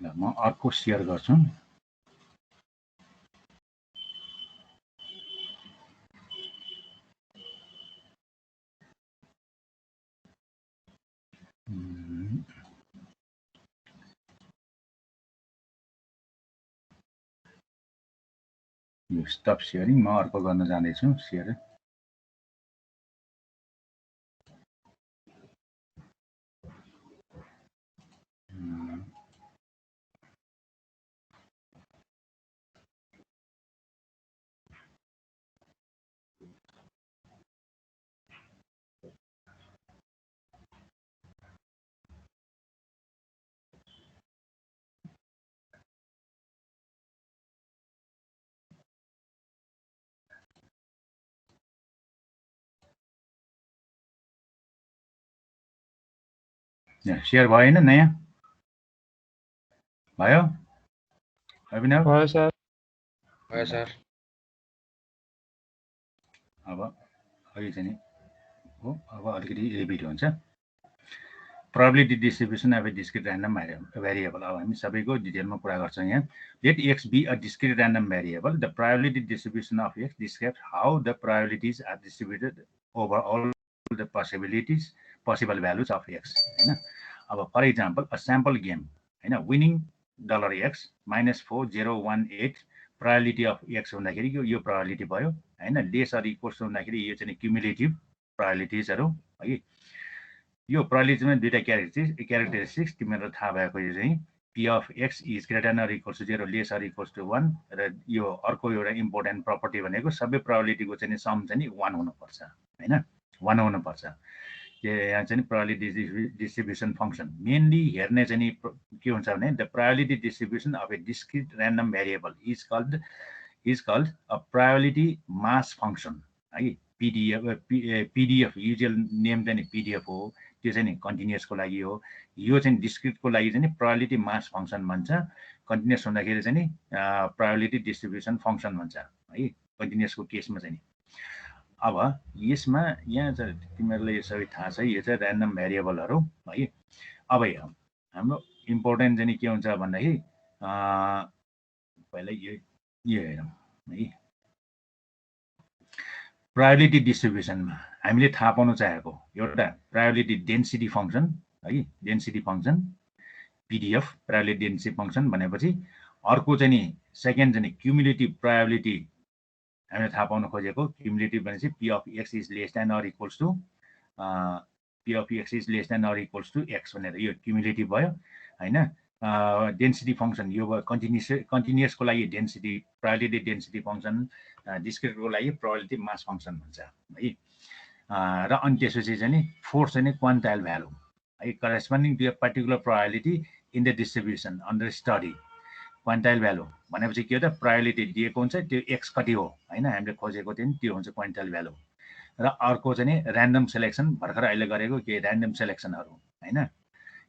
म अर्को सेयर गर्छु। यो स्टप सेयरिङ, म अर्को गर्न जाँदैछु सेयर। सेयर भएन? नयाँ भयो अभिनव? भयो सर। भयो सर। अब अहिले चाहिँ नि हो, अब अलिकति रिपिट हुन्छ। Probability distribution of a discrete random variable. अब हामी सबैको डिटेलमा कुरा गर्छौँ यहाँ। Let X be a discrete random variable. The probability distribution of X describes how the probabilities are distributed over all the possible values of X, होइन। अब for example a sample game, होइन, winning $x -4018 probability of X हुँदाखेरि यो probability भयो, होइन। Lace or equals हुँदाखेरि यो चाहिँ क्युमुलेटिभ प्रोबेबिलिटिजहरू है। यो प्रोबेबिलिटीमा दुईटा क्यारेक्टरिस्टिक्स तिमीहरूलाई थाहा भएको, यो चाहिँ P of X is greater than or equals to 0, less or equals to 1, र यो अर्को एउटा इम्पोर्टेन्ट प्रपर्टी भनेको सबै प्रोबेबिलिटीको चाहिँ सम चाहिँ 1 हुनुपर्छ, होइन, 1 हुनुपर्छ। यहाँ चाहिँ प्रोबेबिलिटी डिस्ट्रिब्युसन फङ्सन मेनली हेर्ने चाहिँ के हुन्छ भने the probability distribution of a discrete random variable is called a probability mass function है। पीडीएफ युजुअल नेम चाहिँ पीडीएफ हो, त्यो चाहिँ कन्टिन्युअसको लागि हो। यो चाहिँ डिस्क्रिटको लागि चाहिँ प्रोबेबिलिटी मास फङ्सन भन्छ। कन्टिन्युअस हुँदाखेरि चाहिँ प्रोबेबिलिटी डिस्ट्रिब्युसन फङ्सन भन्छ है, कन्टिन्युअसको केसमा चाहिँ। अब यसमा यहाँ चाहिँ तिमीहरूलाई यो सबै थाहा छ, यो चाहिँ ऱ्यान्डम भेरिएबलहरू है। अब हाम्रो इम्पोर्टेन्ट चाहिँ के हुन्छ भन्दाखेरि पहिला यो हेरौँ है। प्रोबेबिलिटी डिस्ट्रिब्युसनमा हामीले थाहा पाउन चाहेको एउटा प्रोबेबिलिटी डेन्सिटी फङ्सन है, density function PDF probability density function भनेपछि, अर्को चाहिँ नि सेकेन्ड चाहिँ क्युमुलेटिभ प्रोबेबिलिटी हामीले थाहा पाउन खोजेको। क्युमुलेटिभ भनेपछि P of X is less than or equals to X भनेर यो क्युमुलेटिभ भयो, होइन। डेन्सिटी फङ्सन यो भयो कन्टिन्युअसको लागि डेन्सिटी प्रोबेबिलिटी डेन्सिटी फङ्सन, डिस्क्रिटको लागि प्रोबेबिलिटी मास फङ्सन भन्छ है। र अनि त्यसपछि चाहिँ नि फोर्थ चाहिँ क्वान्टाइल भ्यालु है, corresponding to a particular probability in the distribution under study. Quantile value भनेपछि के हो त, प्रोबेबिलिटी दिएको हुन्छ, त्यो एक्स कति हो, होइन, हामीले खोजेको थियो नि, त्यो हुन्छ क्वान्टाइल भ्यालु। र अर्को चाहिँ ऱ्यान्डम सेलेक्सन, भर्खर अहिले गरेको के ऱ्यान्डम सेलेक्सनहरू, होइन,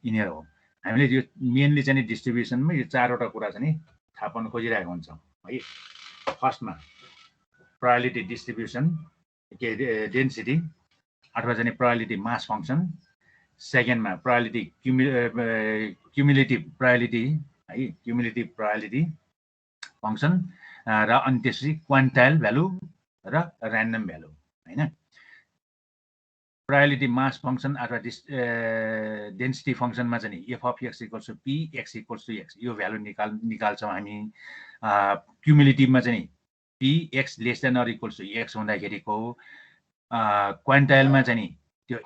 यिनीहरू हो। हामीले यो मेनली चाहिँ डिस्ट्रिब्युसनमा यो चारवटा कुरा चाहिँ थाहा पाउन खोजिरहेको हुन्छौँ है। फर्स्टमा प्रोबेबिलिटी डिस्ट्रिब्युसन के डेन्सिटी अथवा चाहिँ प्रोबेबिलिटी मास फङ्सन, सेकेन्डमा प्रोबेबिलिटी क्युमुलेटिभ प्रोबेबिलिटी है, क्युमुलेटिभ प्रोबेबिलिटी फङ्सन, र अनि त्यसपछि क्वान्टाइल भ्यालु र ऱ्यान्डम भ्यालु, होइन। प्रोबेबिलिटी मास फङ्सन अथवा डेन्सिटी फङ्सनमा चाहिँ F of X equals to P, X equals to X, यो भ्यालु निकाल्छौँ हामी। क्युमुलेटिभमा चाहिँ P X less than or equals to X हुँदाखेरिको, क्वान्टाइलमा चाहिँ त्यो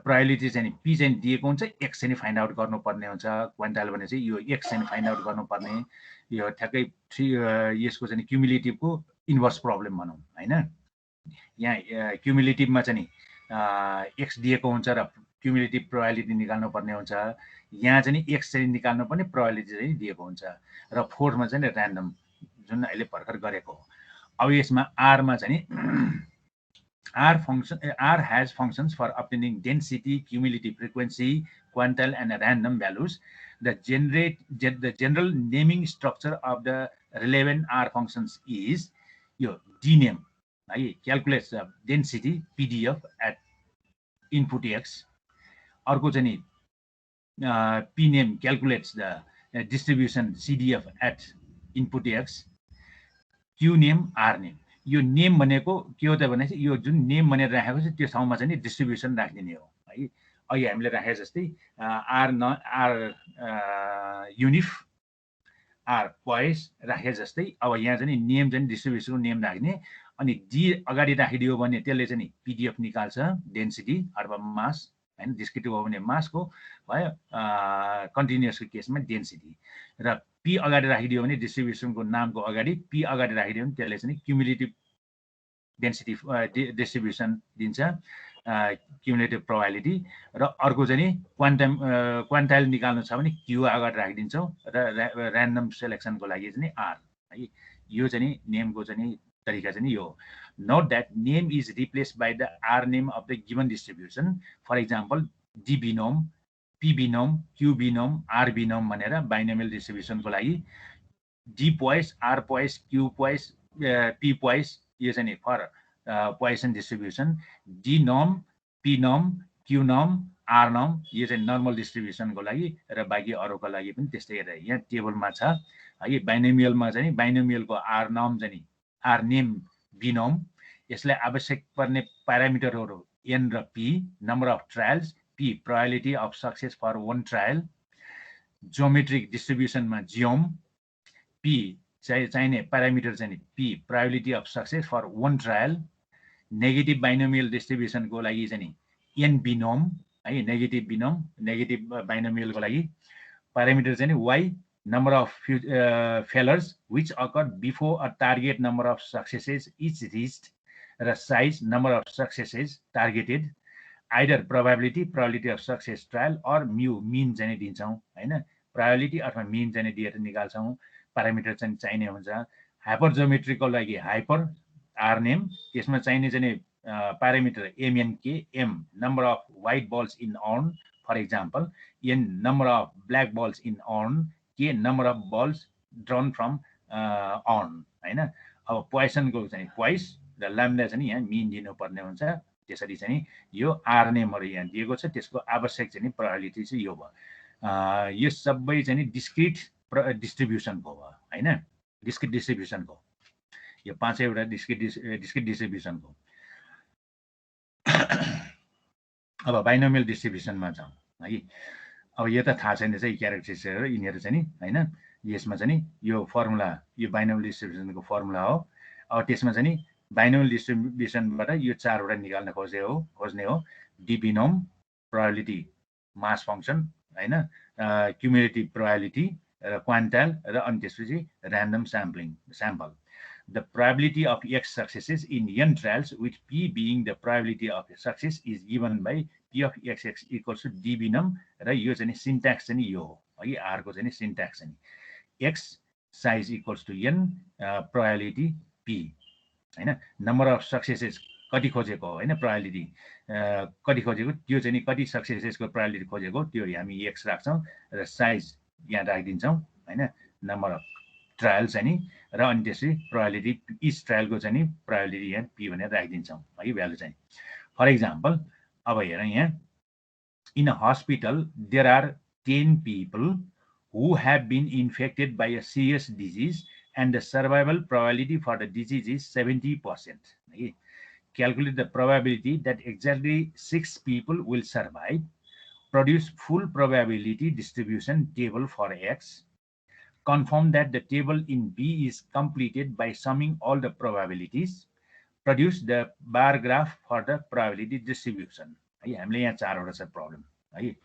प्रोबेबिलिटी चाहिँ पी चाहिँ दिएको हुन्छ, एक्स चाहिँ फाइन्ड आउट गर्नुपर्ने हुन्छ। क्वान्टाइल भने चाहिँ यो एक्स चाहिँ फाइन्ड आउट गर्नुपर्ने, यो ठ्याक्कै यसको चाहिँ क्युमुलेटिभको इन्भर्स प्रब्लम भनौँ, होइन। यहाँ क्युमुलेटिभमा चाहिँ एक्स दिएको हुन्छ र क्युमुलेटिभ प्रोबेबिलिटी निकाल्नु पर्ने हुन्छ। यहाँ चाहिँ एक्स चाहिँ निकाल्नु पर्ने, प्रोबेबिलिटी चाहिँ दिएको हुन्छ। र फोर्थमा चाहिँ ऱ्यान्डम, जुन अहिले भर्खर गरेको हो। अब यसमा आरमा चाहिँ R has functions for obtaining density, cumulative frequency, quantile, and random values. The general naming structure of the relevant R functions is your dname, calculates the density PDF at input x. Arko chani pname calculates the distribution CDF at input x, Q name, R name. यो name भनेको के हो त भने चाहिँ यो जुन name भनेर राखेको छ त्यो ठाउँमा चाहिँ डिस्ट्रिब्युसन राखिदिने हो है। अहिले हामीले राखे जस्तै R युनिफ, R पोइस राखे जस्तै अब यहाँ चाहिँ नेम चाहिँ डिस्ट्रिब्युसनको नेम राख्ने, अनि डी अगाडि राखिदियो भने त्यसले चाहिँ PDF निकाल्छ, डेन्सिटी अथवा मास हैन। डिस्क्रिटिभ हो भने मासको भयो, कन्टिन्युअसको केसमा डेन्सिटी, र P अगाडि राखिदियो भने डिस्ट्रिब्युसनको नामको अगाडि P अगाडि राखिदियो भने त्यसले चाहिँ क्युमुलेटिभ डेन्सिटी डिस्ट्रिब्युसन दिन्छ, क्युमुलेटिभ प्रोबेबिलिटी। र अर्को चाहिँ क्वान्टाइल निकाल्नु छ भने Q अगाडि राखिदिन्छौँ, र र्यान्डम सेलेक्सनको लागि चाहिँ R है। यो चाहिँ नेमको चाहिँ तरिका चाहिँ यो। Note that name is replaced by the R name of the given distribution. For example D binom, P binom, Q binom, R binom भनेर बाइनोमियल डिस्ट्रिब्युसनको लागि D पोइस, R पोइस, Q पोइस, P पोइस, यो चाहिँ for Poisson distribution. D Nom, P Nom, Q Nom, R नोम, यो चाहिँ normal डिस्ट्रिब्युसनको लागि, र बाँकी अरूको लागि पनि त्यस्तै हेरेर यहाँ टेबलमा छ है। बाइनोमियलमा चाहिँ बाइनोमियलको R नोम चाहिँ R नेम बिनोम, यसलाई आवश्यक पर्ने प्यारामिटरहरू N र P, number of trials, P probability of success for one trial, geometric डिस्ट्रिब्युसनमा जियोम, P चाहिने प्यारामिटर चाहिँ P probability of success for one trial, negative binomial डिस्ट्रिब्युसनको लागि चाहिँ N बिनोम है, नेगेटिभ बिनोम, नेगेटिभ बाइनोमियलको लागि प्यारामिटर चाहिँ Y number of failures which occurred before a target number of successes is reached, र size number of successes targeted, either probability of success trial or mu mean चाहिँ दिन्छौँ हैन। Probability अथवा mean चाहिँ दिएर निकाल्छौँ, प्यारामिटर चाहिँ चाहिने हुन्छ। हाइपरजियोमेट्रीको लागि हाइपर R नेम, त्यसमा चाहिने चाहिँ parameter MNK, M number of white balls in urn, for example, N number of black balls in urn, K number of balls drawn from urn हैन। अब पोइसनको चाहिँ पोइस र ल्याम्डा चाहिँ यहाँ मिन दिनुपर्ने हुन्छ। त्यसरी चाहिँ यो R नेमहरु यहाँ दिएको छ, त्यसको आवश्यक चाहिँ प्रोबेबिलिटी चाहिँ यो भयो। यो सबै चाहिँ डिस्क्रिट डिस्ट्रिब्युसनको हो हैन, डिस्क्रिट डिस्ट्रिब्युसनको, यो पाँचैवटा डिस्क्रिट डिस्ट्रिब्युसनको। अब बाइनोमियल डिस्ट्रिब्युसनमा जाउँ है। अब यो त थाहा छैन चाहिँ क्यारेक्टरिस्टिक्सहरु यिनीहरु चाहिँ हैन। यसमा चाहिँ यो फर्मुला, यो बाइनोमियल डिस्ट्रिब्युसनको फर्मुला हो। अब त्यसमा चाहिँ बाइनोमियल डिस्ट्रिब्युसनबाट यो चारवटा निकाल्न खोज्ने हो। डी बिनोम, प्रोबेबिलिटी, मास फंक्सन हैन, क्युमुलेटिभ प्रोबेबिलिटी र क्वान्टाइल, र अनि त्यसपछि random sample. The probability of X successes in N trials, with P being the probability of success, is given by P of XX equals to D binom, र यो चाहिँ syntax चाहिँ यो हो है। R को चाहिँ सिन्ट्याक्स चाहिँ X size equals to N, probability P हैन। नम्बर अफ सक्सेसेस कति खोजेको हो हैन, प्रोबेबिलिटी कति खोजेको, त्यो चाहिँ कति सक्सेसेसको प्रोबेबिलिटी खोजेको, त्यो हामी X राख्छौं, र साइज यहाँ राखिदिन्छौं हैन, नम्बर अफ ट्रायल चाहिँ नि, र अनि त्यसै प्रोबेबिलिटी इच ट्रायलको चाहिँ नि प्रोबेबिलिटी यहाँ P भनेर राखिदिन्छौं है, भ्यालु चाहिँ। फर एक्जाम्पल अब हेर यहाँ, in a hospital there are 10 people who have been infected by a serious disease and the survival probability for the disease is 70%. Calculate the probability that exactly 6 people will survive. Produce full probability distribution table for X. Confirm that the table in B is completed by summing all the probabilities. Produce the bar graph for the probability distribution. हामीले यहाँ चारवटा छ problem है।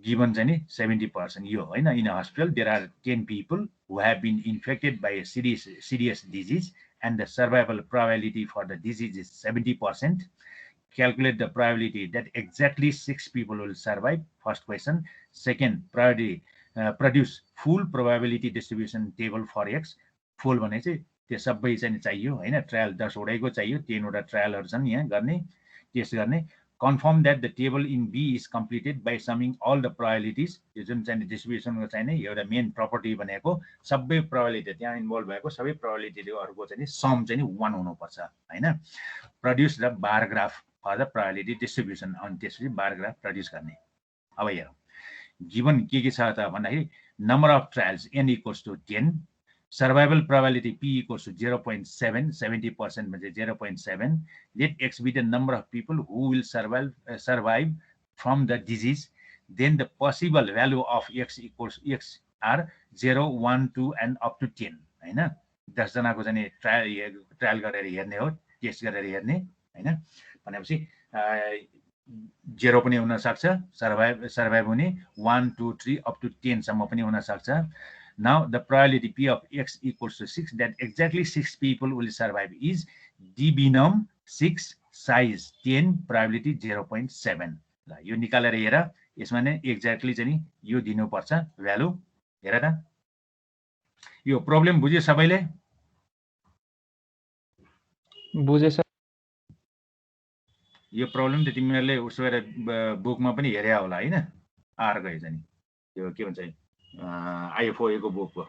Given 70% यो हैन, in a hospital there are 10 people who have been infected by a serious disease and the survival probability for the disease is 70%. Calculate the probability that exactly 6 people will survive. First question. Second, produce full probability distribution table for X. Full भने चाहिँ त्यो सबै चाहिँ चाहियो हैन, trial 10 वटाको चाहियो, 10 वटा ट्रायलहरु छन् यहाँ गर्ने, टेस्ट गर्ने। Confirm that the table in B is completed by summing all the probabilities. यो जुन चाहिँ डिस्ट्रिब्युसनको चाहिँ नि एउटा मेन प्रपर्टी भनेको सबै प्रोबेबिलिटी त्यहाँ इन्भल्भ भएको सबै प्रोबेबिलिटीहरुको चाहिँ सम चाहिँ 1 हुनुपर्छ हैन। Produce the bar graph for the probability distribution, अनि त्यसपछि बार ग्राफ प्रोड्युस गर्ने। अब हेरौँ गिवन के छ त भन्दाखेरि number of trials n equals to 10, survival probability p equals to 0.7, 70% means 0.7. Let x be the number of people who will survive from the disease. Then the possible value of x equals x are 0, 1, 2 and up to 10. हैन 10 जनाको चाहिँ trial गरेर हेर्ने हो, test गरेर हेर्ने हैन भनेपछि 0 पनि हुन सक्छ, सर्भाइभ हुने 1, 2, 3 up to 10 सम्म पनि हुन सक्छ. Now the probability p of x equals to 6 that exactly 6 people will survive is d binom 6 size 10 probability 0.7. ल यो निकालेर हेर, यसमा नै एक्ज्याक्टली चाहिँ यो दिनुपर्छ भ्यालु. हेर त यो प्रब्लम बुझ्यो सबैले? बुझे सर. यो प्रब्लम त तिमीहरूले उसो गरेर बुकमा पनि हेरे होला हैन? आर्को चाहिँ यो के भन्छ IFOA को बुकको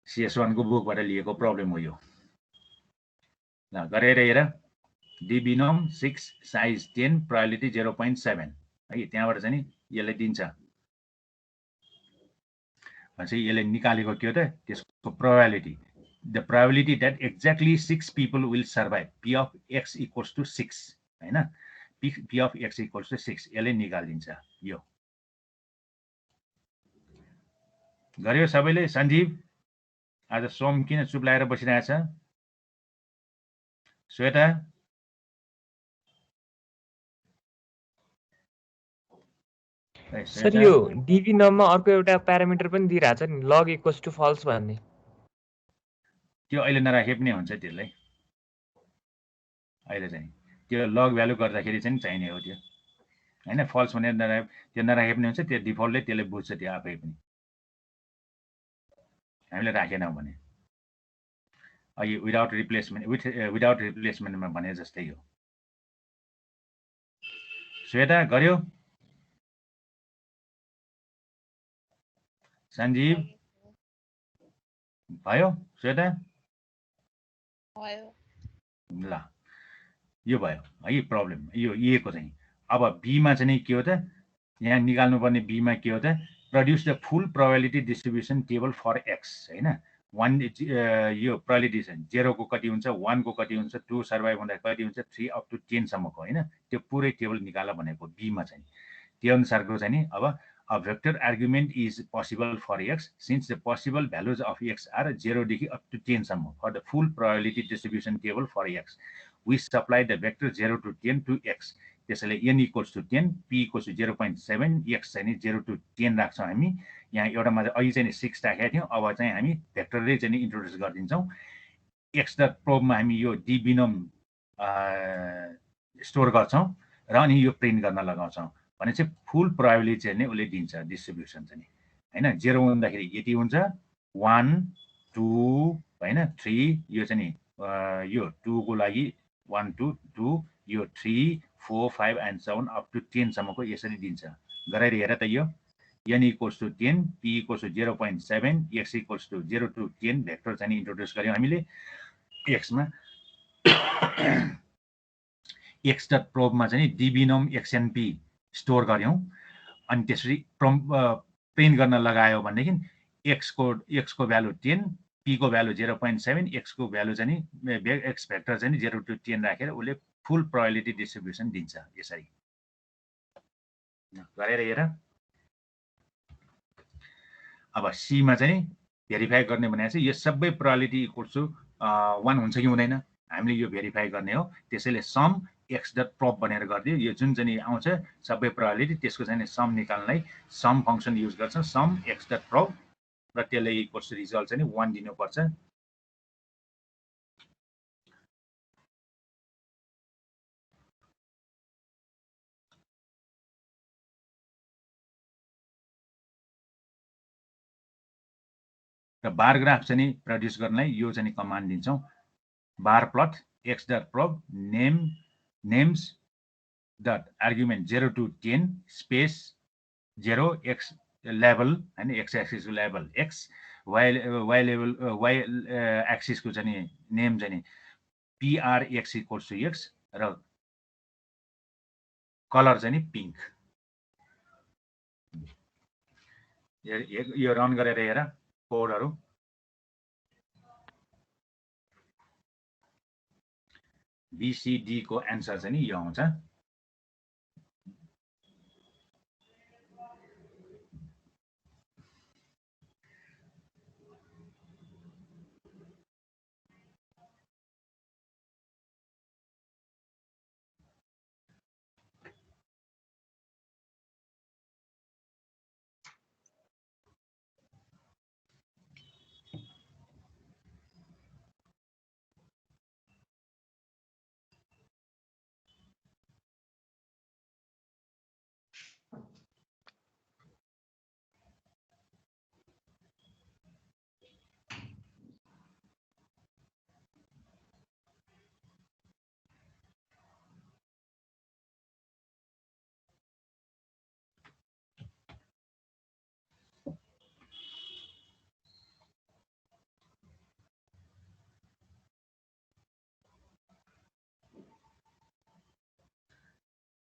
CS1 को बुकबाट लिएको प्रब्लम हो यो. ल गरेर हेर, डी बिनोम 6 साइज 10 प्रोबेबिलिटी 0.7 है, त्यहाँबाट चाहिँ यसले दिन्छ. भनेपछि यसले निकालेको के हो त, त्यसको probability, the probability that exactly 6 people will survive, p of x equals to 6 हैन, p of x equals to 6 यसले निकालिदिन्छ. यो गर्यो सबैले? सञ्जीव आज सोम किन चुप लागेर बसिरहेछ? श्वेता सर यो डिभी नममा अर्को एउटा प्यारामिटर पनि दिइराछ नि, लग इक्वल्स टु फल्स भन्ने. त्यो अहिले नराखे पनि हुन्छ त्यसलाई. अहिले चाहिँ त्यो लग भ्यालु गर्दाखेरि चाहिँ चाहिने हो त्यो हैन. फल्स भनेर त्यो नराखे पनि हुन्छ, त्यो डिफल्टले त्यसले बुझ्छ त्यो आफै पनि. हामीले राखेनौँ भने अघि विदाउट रिप्लेसमेन्टमा भने जस्तै हो. श्वेता गर्यो? सञ्जीव भयो? श्वेता ल यो भयो है प्रब्लम. यो ए को चाहिँ अब बी मा चाहिँ के हो त, यहाँ निकाल्नु पर्ने बी मा के हो त, produce the full probability distribution table for X हैन. 1 यो प्रोबेबिलिटी चाहिँ 0 को कति हुन्छ, 1 को कति हुन्छ, 2 सर्भाइभ हुँदा कति हुन्छ, 3 अप टु 10 सम्मको हैन, त्यो पुरै टेबल निकाल भनेको बी मा चाहिँ. त्यो अनुसारको चाहिँ नि अब a vector argument is possible for x since the possible values of x are 0 देखि up to 10 सम्म for the full probability distribution table for x. We supply the vector 0 to 10 to x. त्यसैले n equals to 10, p equals to 0.7, x चाहिँ 0 to 10 राख्छौँ हामी. यहाँ एउटामा अघि चाहिँ 6 राखेका थियौँ, अब चाहिँ हामी भेक्टरले चाहिँ इन्ट्रोड्युस गरिदिन्छौँ. x डट प्रोबमा हामी यो डी बिनोम स्टोर गर्छौँ र अनि यो प्रिन्ट गर्न लगाउँछौँ. भने चाहिँ फुल प्रोबेबिलिटी चाहिँ उसले दिन्छ डिस्ट्रिब्युसन चाहिँ हैन. 0 हुँदाखेरि यति हुन्छ, 1, 2 हैन, 3 यो चाहिँ यो 2 को लागि 1, 2, 2 यो 3, 4, 5 and so on up to 10 सम्मको यसरी दिन्छ. गरेर हेर त यो n equals to 10, p equals to 0.7, x equals to 0 to 10 vector चाहिँ इन्ट्रोड्युस गर्यौँ हामीले x मा. x डट प्रोबमा चाहिँ डी बिनोम xnp स्टोर गर्यौं अनि त्यसरी प्रिन्ट गर्न लगायो भनेदेखि x को भ्यालु 10, p को भ्यालु 0.7, x को भ्यालु चाहिँ x भेक्टर चाहिँ 0 to 10 राखेर उले फुल प्रोबेबिलिटी डिस्ट्रिब्युसन दिन्छ. यसरी गरेर हेर. अब सी मा चाहिँ भेरिफाई गर्ने भनेको चाहिँ यो सबै प्रोबेबिलिटी इक्वल्स टु 1 हुन्छ कि हुँदैन हामीले यो भेरिफाई गर्ने हो. त्यसैले सम x डट प्रोब भनेर गरिदियो. यो जुन चाहिँ आउँछ सबै प्रोबेबिलिटी त्यसको चाहिँ सम निकाल्नलाई सम फंक्सन युज गर्छौं, सम x डट प्रोब, र त्यसले इक्वल्स रिजल्ट चाहिँ 1 दिनुपर्छ. र बार ग्राफ चाहिँ प्रोड्युस गर्नलाई यो चाहिँ कमान्ड दिन्छौं, bar plot x dot prob names dot argument 0 to 10 space 0 x लेभल हैन, x एक्सिस को लेभल x, y लेभल y एक्सिस को चाहिँ नेम चाहिँ prx इक्वल्स टु x र कलर चाहिँ पिंक. यो रन गरेर हेर कोडहरु BCD को आन्सर चाहिँ नि यो आउँछ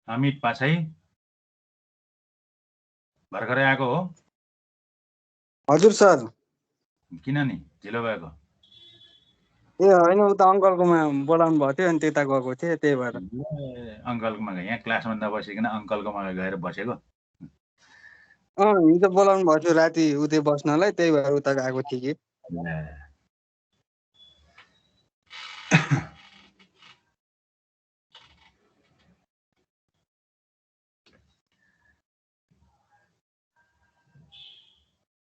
अमित पाछै भर्खरै आएको हो हजुर सर किन नि ढिलो भएको ए होइन उता अङ्कलकोमा बोलाउनु भएको थियो अनि त्यता गएको थिएँ त्यही भएर अङ्कलकोमा यहाँ क्लासमा नबसिकन अङ्कलकोमा गएर बसेको हिजो बोलाउनु भएको थियो राति उतै बस्नलाई त्यही भएर उता गएको थिएँ कि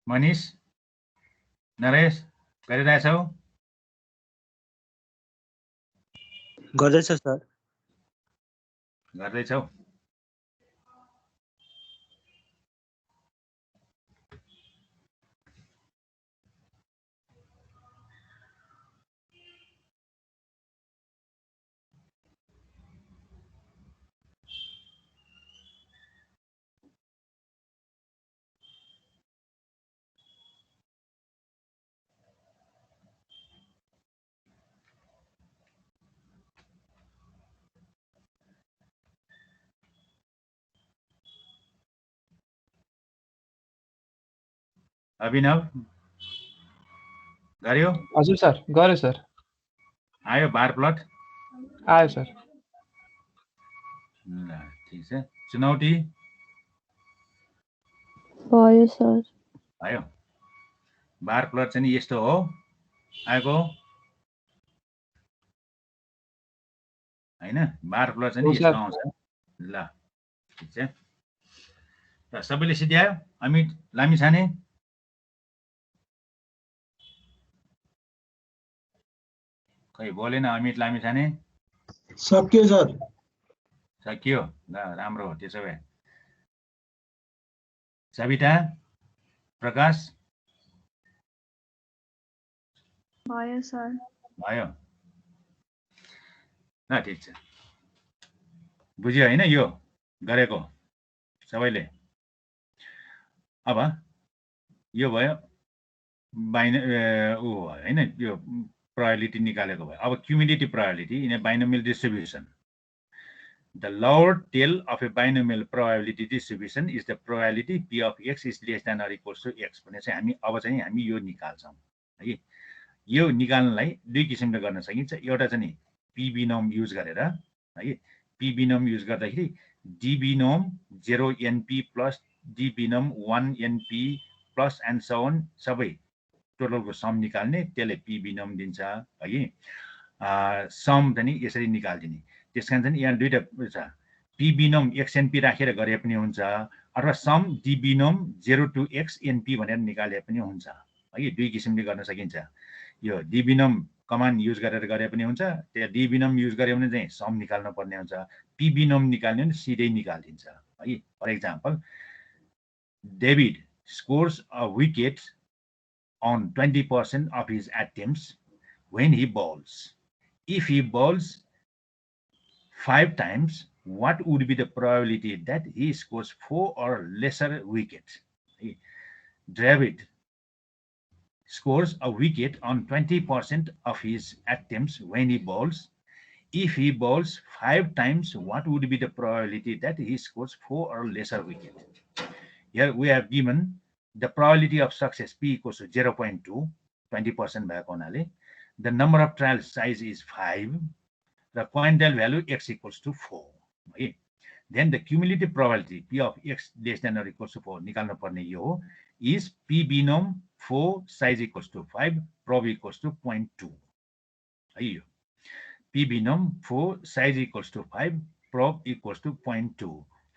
मनिष नरेश गरिरहेछौ गर्दैछ सर गर्दैछौ अभिनव गर्यो हजुर सर गरे सर आयो बार प्लट आयो सर ल ठीक छ चुनौती भयो सर आयो बार प्लट चाहिँ यस्तो हो आएको हैन बार प्लट चाहिँ यस्तो आउँछ ल ठीक छ र सबैले सिध्यायो अमित लामिछाने खै बोलेन अमित लामिछाने सक्यो सर सकियो ल राम्रो हो त्यसो भए सविता प्रकाश भयो सर भयो ल ठिक छ बुझ्यो हैन यो गरेको सबैले अब यो भयो हैन यो प्रोबेबिलिटी निकालेको भयो अब cumulative probability in A binomial distribution The lower tail of a binomial probability distribution is the probability P of x is less than or equals to x भने चाहिँ हामी अब चाहिँ हामी यो निकाल्छौं है यो निकाल्नलाई दुई किसिमले गर्न सकिन्छ एउटा चाहिँ नि p बिनोम युज गरेर है p बिनोम युज गर्दाखेरि d binom 0 np plus d binom 1 np plus and so on सबै टोटलको सम निकाल्ने त्यसले p बिनोम दिन्छ है सम चाहिँ यसरी निकाल्दिने त्यसकारण चाहिँ यहाँ दुईटा छ p बिनोम xnp राखेर गरे पनि हुन्छ अथवा some d binom 0 to x np भनेर निकाले पनि हुन्छ है दुई किसिमले गर्न सकिन्छ यो d बिनोम कमान्ड युज गरेर गरे पनि हुन्छ त्यो d बिनोम युज गरे भने चाहिँ सम निकाल्नु पर्ने हुन्छ p बिनोम निकाल्ने भने सिधै निकाल्दिन्छ है for example David scores a wicket on 20% of his attempts when he bowls. If he bowls 5 times, what would be the probability that he scores 4 or lesser wickets? David scores a wicket on 20% of his attempts when he bowls. If he bowls 5 times, what would be the probability that he scores 4 or lesser wicket? Here we have given the probability of success P equals to 0.2 20% भएको हुनाले the number of trial size is 5 र quantile value x equals to 4 है। Then the cumulative probability p of x less than or equals to 4 निकाल्नु पर्ने यो हो is p binom 4 size equals to 5 prob equals to 0.2 है। यो p binom 4 size equals to 5 probe equals to 0.2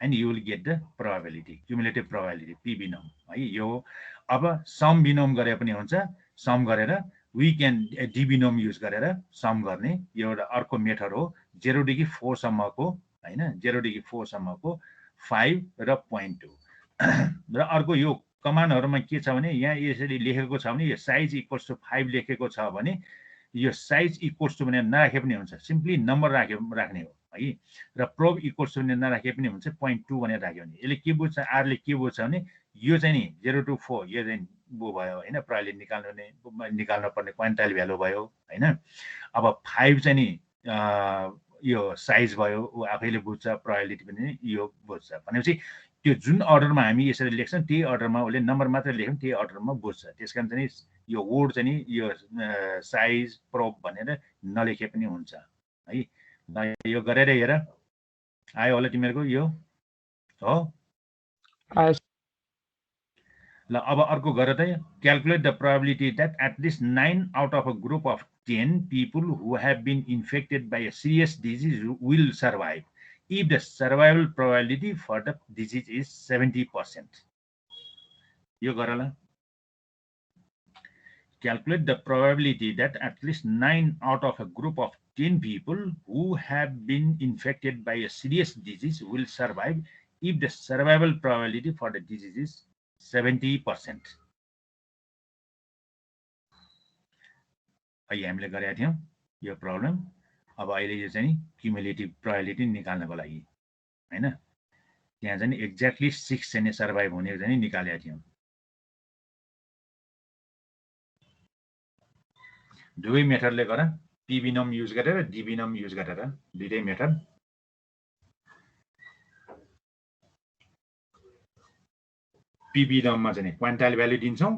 and you will get the probability, cumulative probability p binom है। यो अब some बिनोम गरे पनि हुन्छ, सम गरेर we can d बिनोम युज गरेर सम गर्ने यो एउटा अर्को मेथड हो। 0 देखि 4 सम्मको हैन, 0 देखि 4 सम्मको 5 र 0.2 र अर्को यो कमान्डहरुमा के छ भने यहाँ यसरी लेखेको छ भने यो साइज इक्वल्स टु 5 लेखेको छ भने यो साइज इक्वल्स टु भने नराखे पनि हुन्छ, सिम्पली नम्बर राख्ने हो है। र प्रोब इक्वल्स टु भने नराखे पनि हुन्छ, 0.2 भनेर राख्यो भने यसले के बुझ्छ, आर ले के बुझ्छ भने यो चाहिँ नि 0 to 4 यो चाहिँ बो भयो हैन, प्रोबेबिलिटी निकाल्नु पर्ने क्वान्टाइल भ्यालु भयो हैन। अब 5 चाहिँ नि यो साइज भयो, उ आफैले बुझ्छ, प्रोबेबिलिटी पनि यो बुझ्छ भनेपछि त्यो जुन अर्डरमा हामी यसरी लेख्छौं त्यही अर्डरमा उले नम्बर मात्र लेख्यौं त्यही अर्डरमा बुझ्छ। त्यसकारण चाहिँ यो वर्ड चाहिँ नि यो साइज प्रोब भनेर नलेखे पनि हुन्छ है। ल यो गरेर हेर, आयो होला तिमीहरुको यो हो। आयो ल अब अर्को गर त, calculate the probability that at least 9 out of a group of 10 people who have been infected by a serious disease will survive if the survival probability for the disease is 70%. यो गर ल। Calculate the probability that at least 9 out of a group of 10 people who have been infected by a serious disease will survive if the survival probability for the disease is 70%. अहिले हामीले गरेका थियौं यो problem. अब अहिले यो चाहिँ cumulative probability निकाल्नको लागि हैन, त्यहाँ चाहिँ एक्ज्याक्टली 6 चाहिँ सर्भाइभ हुने चाहिँ निकालेका थियौं। दुवै मेथडले गर, पी बिनोम युज गरेर डी बिनोम युज गरेर दुईटै मेथड। पी बिनोममा चाहिँ क्वान्टाइल भ्यालु दिन्छौं,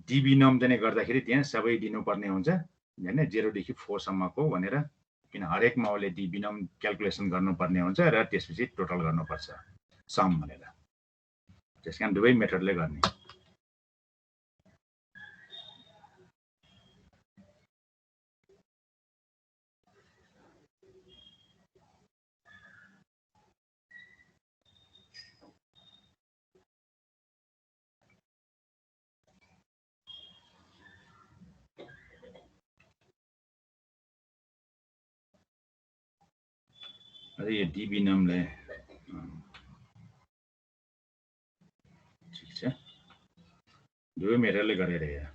डी बिनोम चाहिँ गर्दाखेरि त्यहाँ सबै दिनुपर्ने हुन्छ हैन, 0 देखि 4 सम्मको भनेर, किन हरेकमा उले डी बिनोम क्याल्कुलेसन गर्नुपर्ने हुन्छ र त्यसपछि टोटल गर्नुपर्छ सम भनेर। त्यसकारण दुवै मेथडले गर्ने। अरे यो डी बिनोमले ठिक छ, दुवै मेथडले गरेर हेर।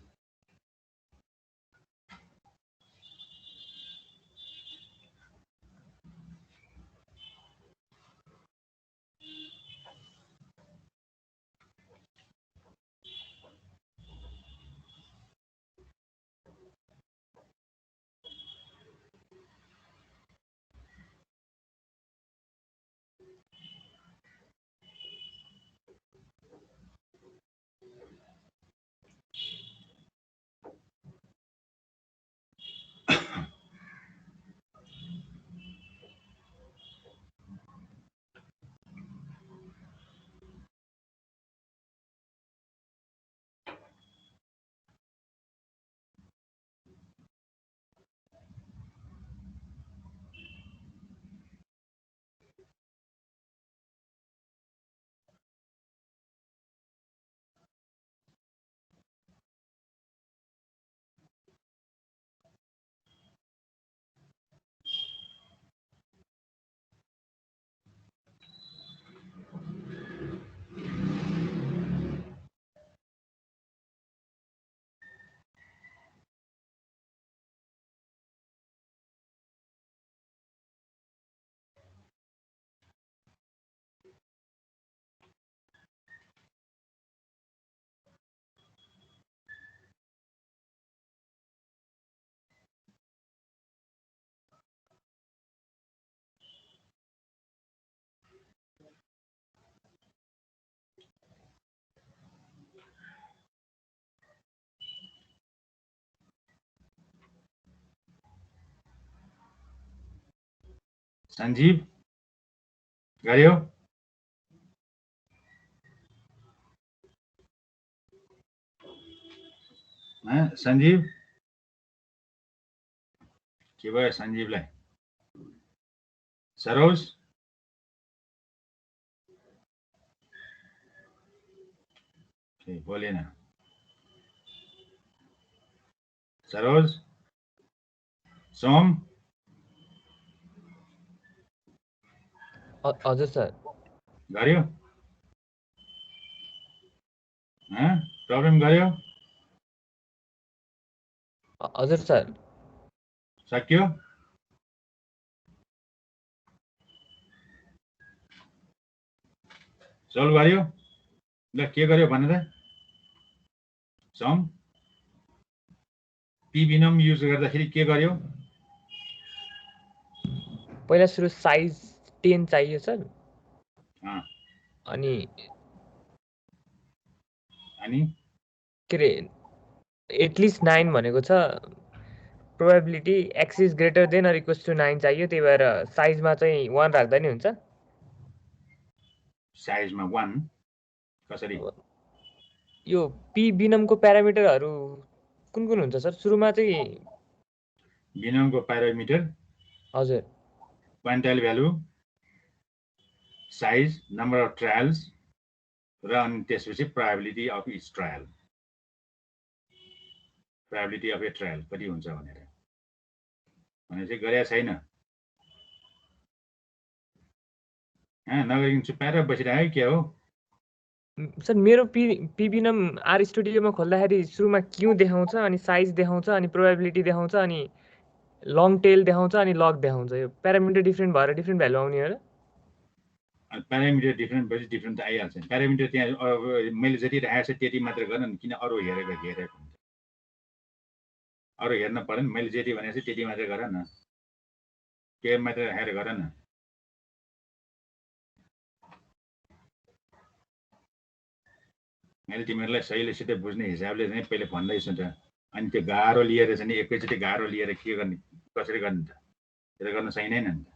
सञ्जीव गर्यो सञ्जीव के भयो सञ्जीवलाई सरोज बोलेन सरोज सोम हजुर सर गर्यो प्रब्लम गर्यो हजुर सर सक्यो सोल्भ गर्यो ल के गर्यो भने त सम पी बिनम युज गर्दाखेरि के गर्यो पहिला सुरु साइज 10 चाहियो सर अनि के रे एटलिस्ट 9 भनेको छ probability x is greater than or equals to 9 चाहियो त्यही भएर साइजमा चाहिँ 1 राख्दा नि हुन्छ साइजमा 1 कसरी यो p बिनमको प्यारामिटरहरू कुन कुन हुन्छ सर सुरुमा चाहिँ बिनमको प्यारामिटर हजुर quantile value size number of trials र अनि त्यसपछि probability of each trial probability of a trial कति हुन्छ भनेर भने चाहिँ गरेका छैन नगरिकन चुप्पाएर बसिरहेको के हो सर मेरो पी बिनम आर स्टुडियोमा खोल्दाखेरि सुरुमा क्यू देखाउँछ अनि साइज देखाउँछ अनि प्रोबेबिलिटी देखाउँछ अनि लङ टेल देखाउँछ अनि लग देखाउँछ यो प्यारामिटर डिफ्रेन्ट भएर डिफ्रेन्ट भ्यालु आउने हो र प्यारामिटर डिफ्रेन्ट भएपछि डिफ्रेन्ट त आइहाल्छ प्यारामिटर त्यहाँ मैले जति राखेको छ त्यति मात्र गर्न किन अरू हेरेको हुन्छ अरू हेर्न पर्दैन मैले जति भनेको छु त्यति मात्रै गर न के मात्रै राखेर गर न मैले तिमीहरूलाई सहिलेसित बुझ्ने हिसाबले चाहिँ पहिले भन्दैछु त अनि त्यो गाह्रो लिएर चाहिँ एकैचोटि गाह्रो लिएर के गर्ने कसरी गर्ने त त्यो गर्न सकिँदैन नि त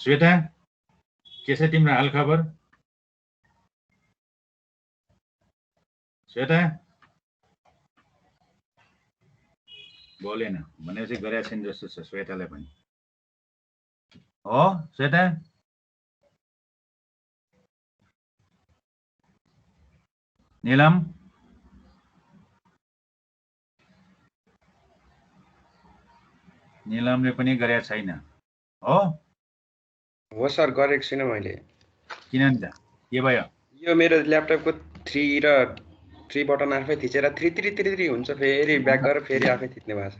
श्वेता के छ तिम्रो हालखबर श्वेता बोलेन भनेपछि गरेको छैन जस्तो छ श्वेतालाई पनि हो श्वेता नीलम नीलमले पनि गरेको छैन हो सर गरेको छैन मैले किन नि त के भयो यो मेरो ल्यापटपको 3 र 3 बटन आफै थिचेर 3 हुन्छ फेरि ब्याक गरेर फेरि आफै थिच्ने भएको छ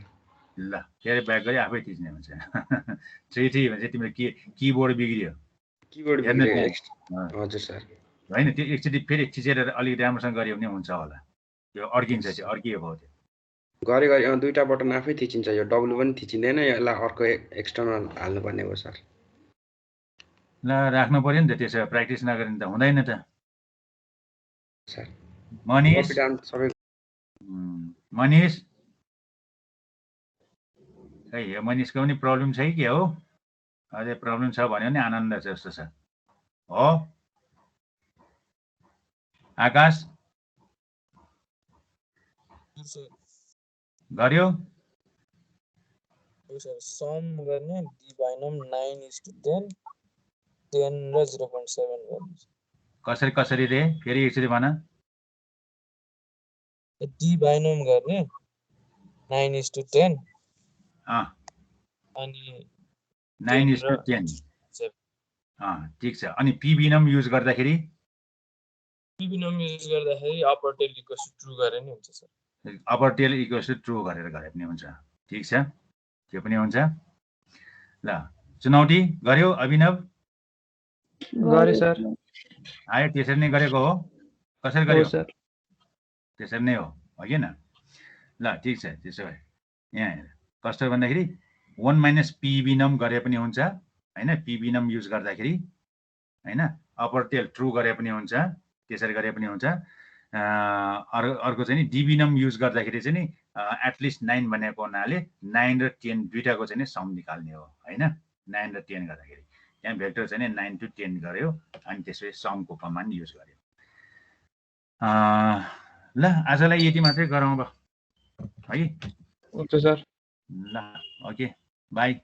ल फेरि ब्याक गरी आफै थिच्ने हुन्छ 3 भने चाहिँ तिम्रो किबोर्ड बिग्रियो किबोर्ड बिग्रियो हजुर सर हैन त्यो एकचोटि फेरि थिचेर अलिक राम्रोसँग गर्यो भने हुन्छ होला त्यो अड्किन्छ चाहिँ अड्कियो भयो त्यो गरे दुईटा बटन आफै थिचिन्छ यो डब्लु पनि थिचिँदैन यसलाई अर्को एक्सटर्नल हाल्नुपर्ने हो सर ल राख्नु पर्यो नि त त्यसो प्र्याक्टिस नगरे त हुँदैन त सर मनिष मनिष खै यो मनिषको पनि प्रब्लम छ कि हो अझै प्रब्लम छ भन्यो भने आनन्द छ जस्तो छ हो आकाश गर्यो सम गर्ने डी बाइनम 9:10 10 र 0.7 गर्नु कसरी रे फेरि एकचोटि भन डी बाइनम गर्ने 9:10 अनि 9:10 ठीक छ अनि पी बिनम युज गर्दाखेरि पी बिनम युज गर्दाखेरि upper tail equals to true गरे नि हुन्छ sir upper tail equals to true गरेर गरे पनि हुन्छ ठीक छ त्यो पनि हुन्छ ल चुनौती गर्यो अभिनव गरे सर आयो त्यसरी नै गरेको हो कसरी गर्यो सर त्यसरी नै हो कि न ल ठीक छ त्यसो भए यहाँ हेर कस्तो भन्दाखेरि 1 - पी बिनम गरे पनि हुन्छ हैन पी बिनम युज गर्दाखेरि हैन अपर टेल ट्रु गरे पनि हुन्छ त्यसरी गरे पनि हुन्छ अर्को चाहिँ नि डिबिनम युज गर्दाखेरि चाहिँ नि एटलिस्ट 9 भनेको हुनाले 9 र 10 दुईटाको चाहिँ नि सम निकाल्ने हो हैन 9 र 10 गर्दाखेरि यहाँ भेक्टर चाहिँ नि 9 to 10 गर्यो अनि त्यसपछि समको कमान्ड युज गर्यो ल आजलाई यति मात्रै गरौँ अब है हुन्छ सर ल okay by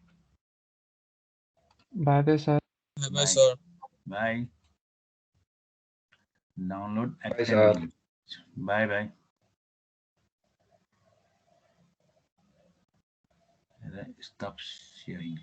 by sir by sir by download Bye, sir. By by stop sharing.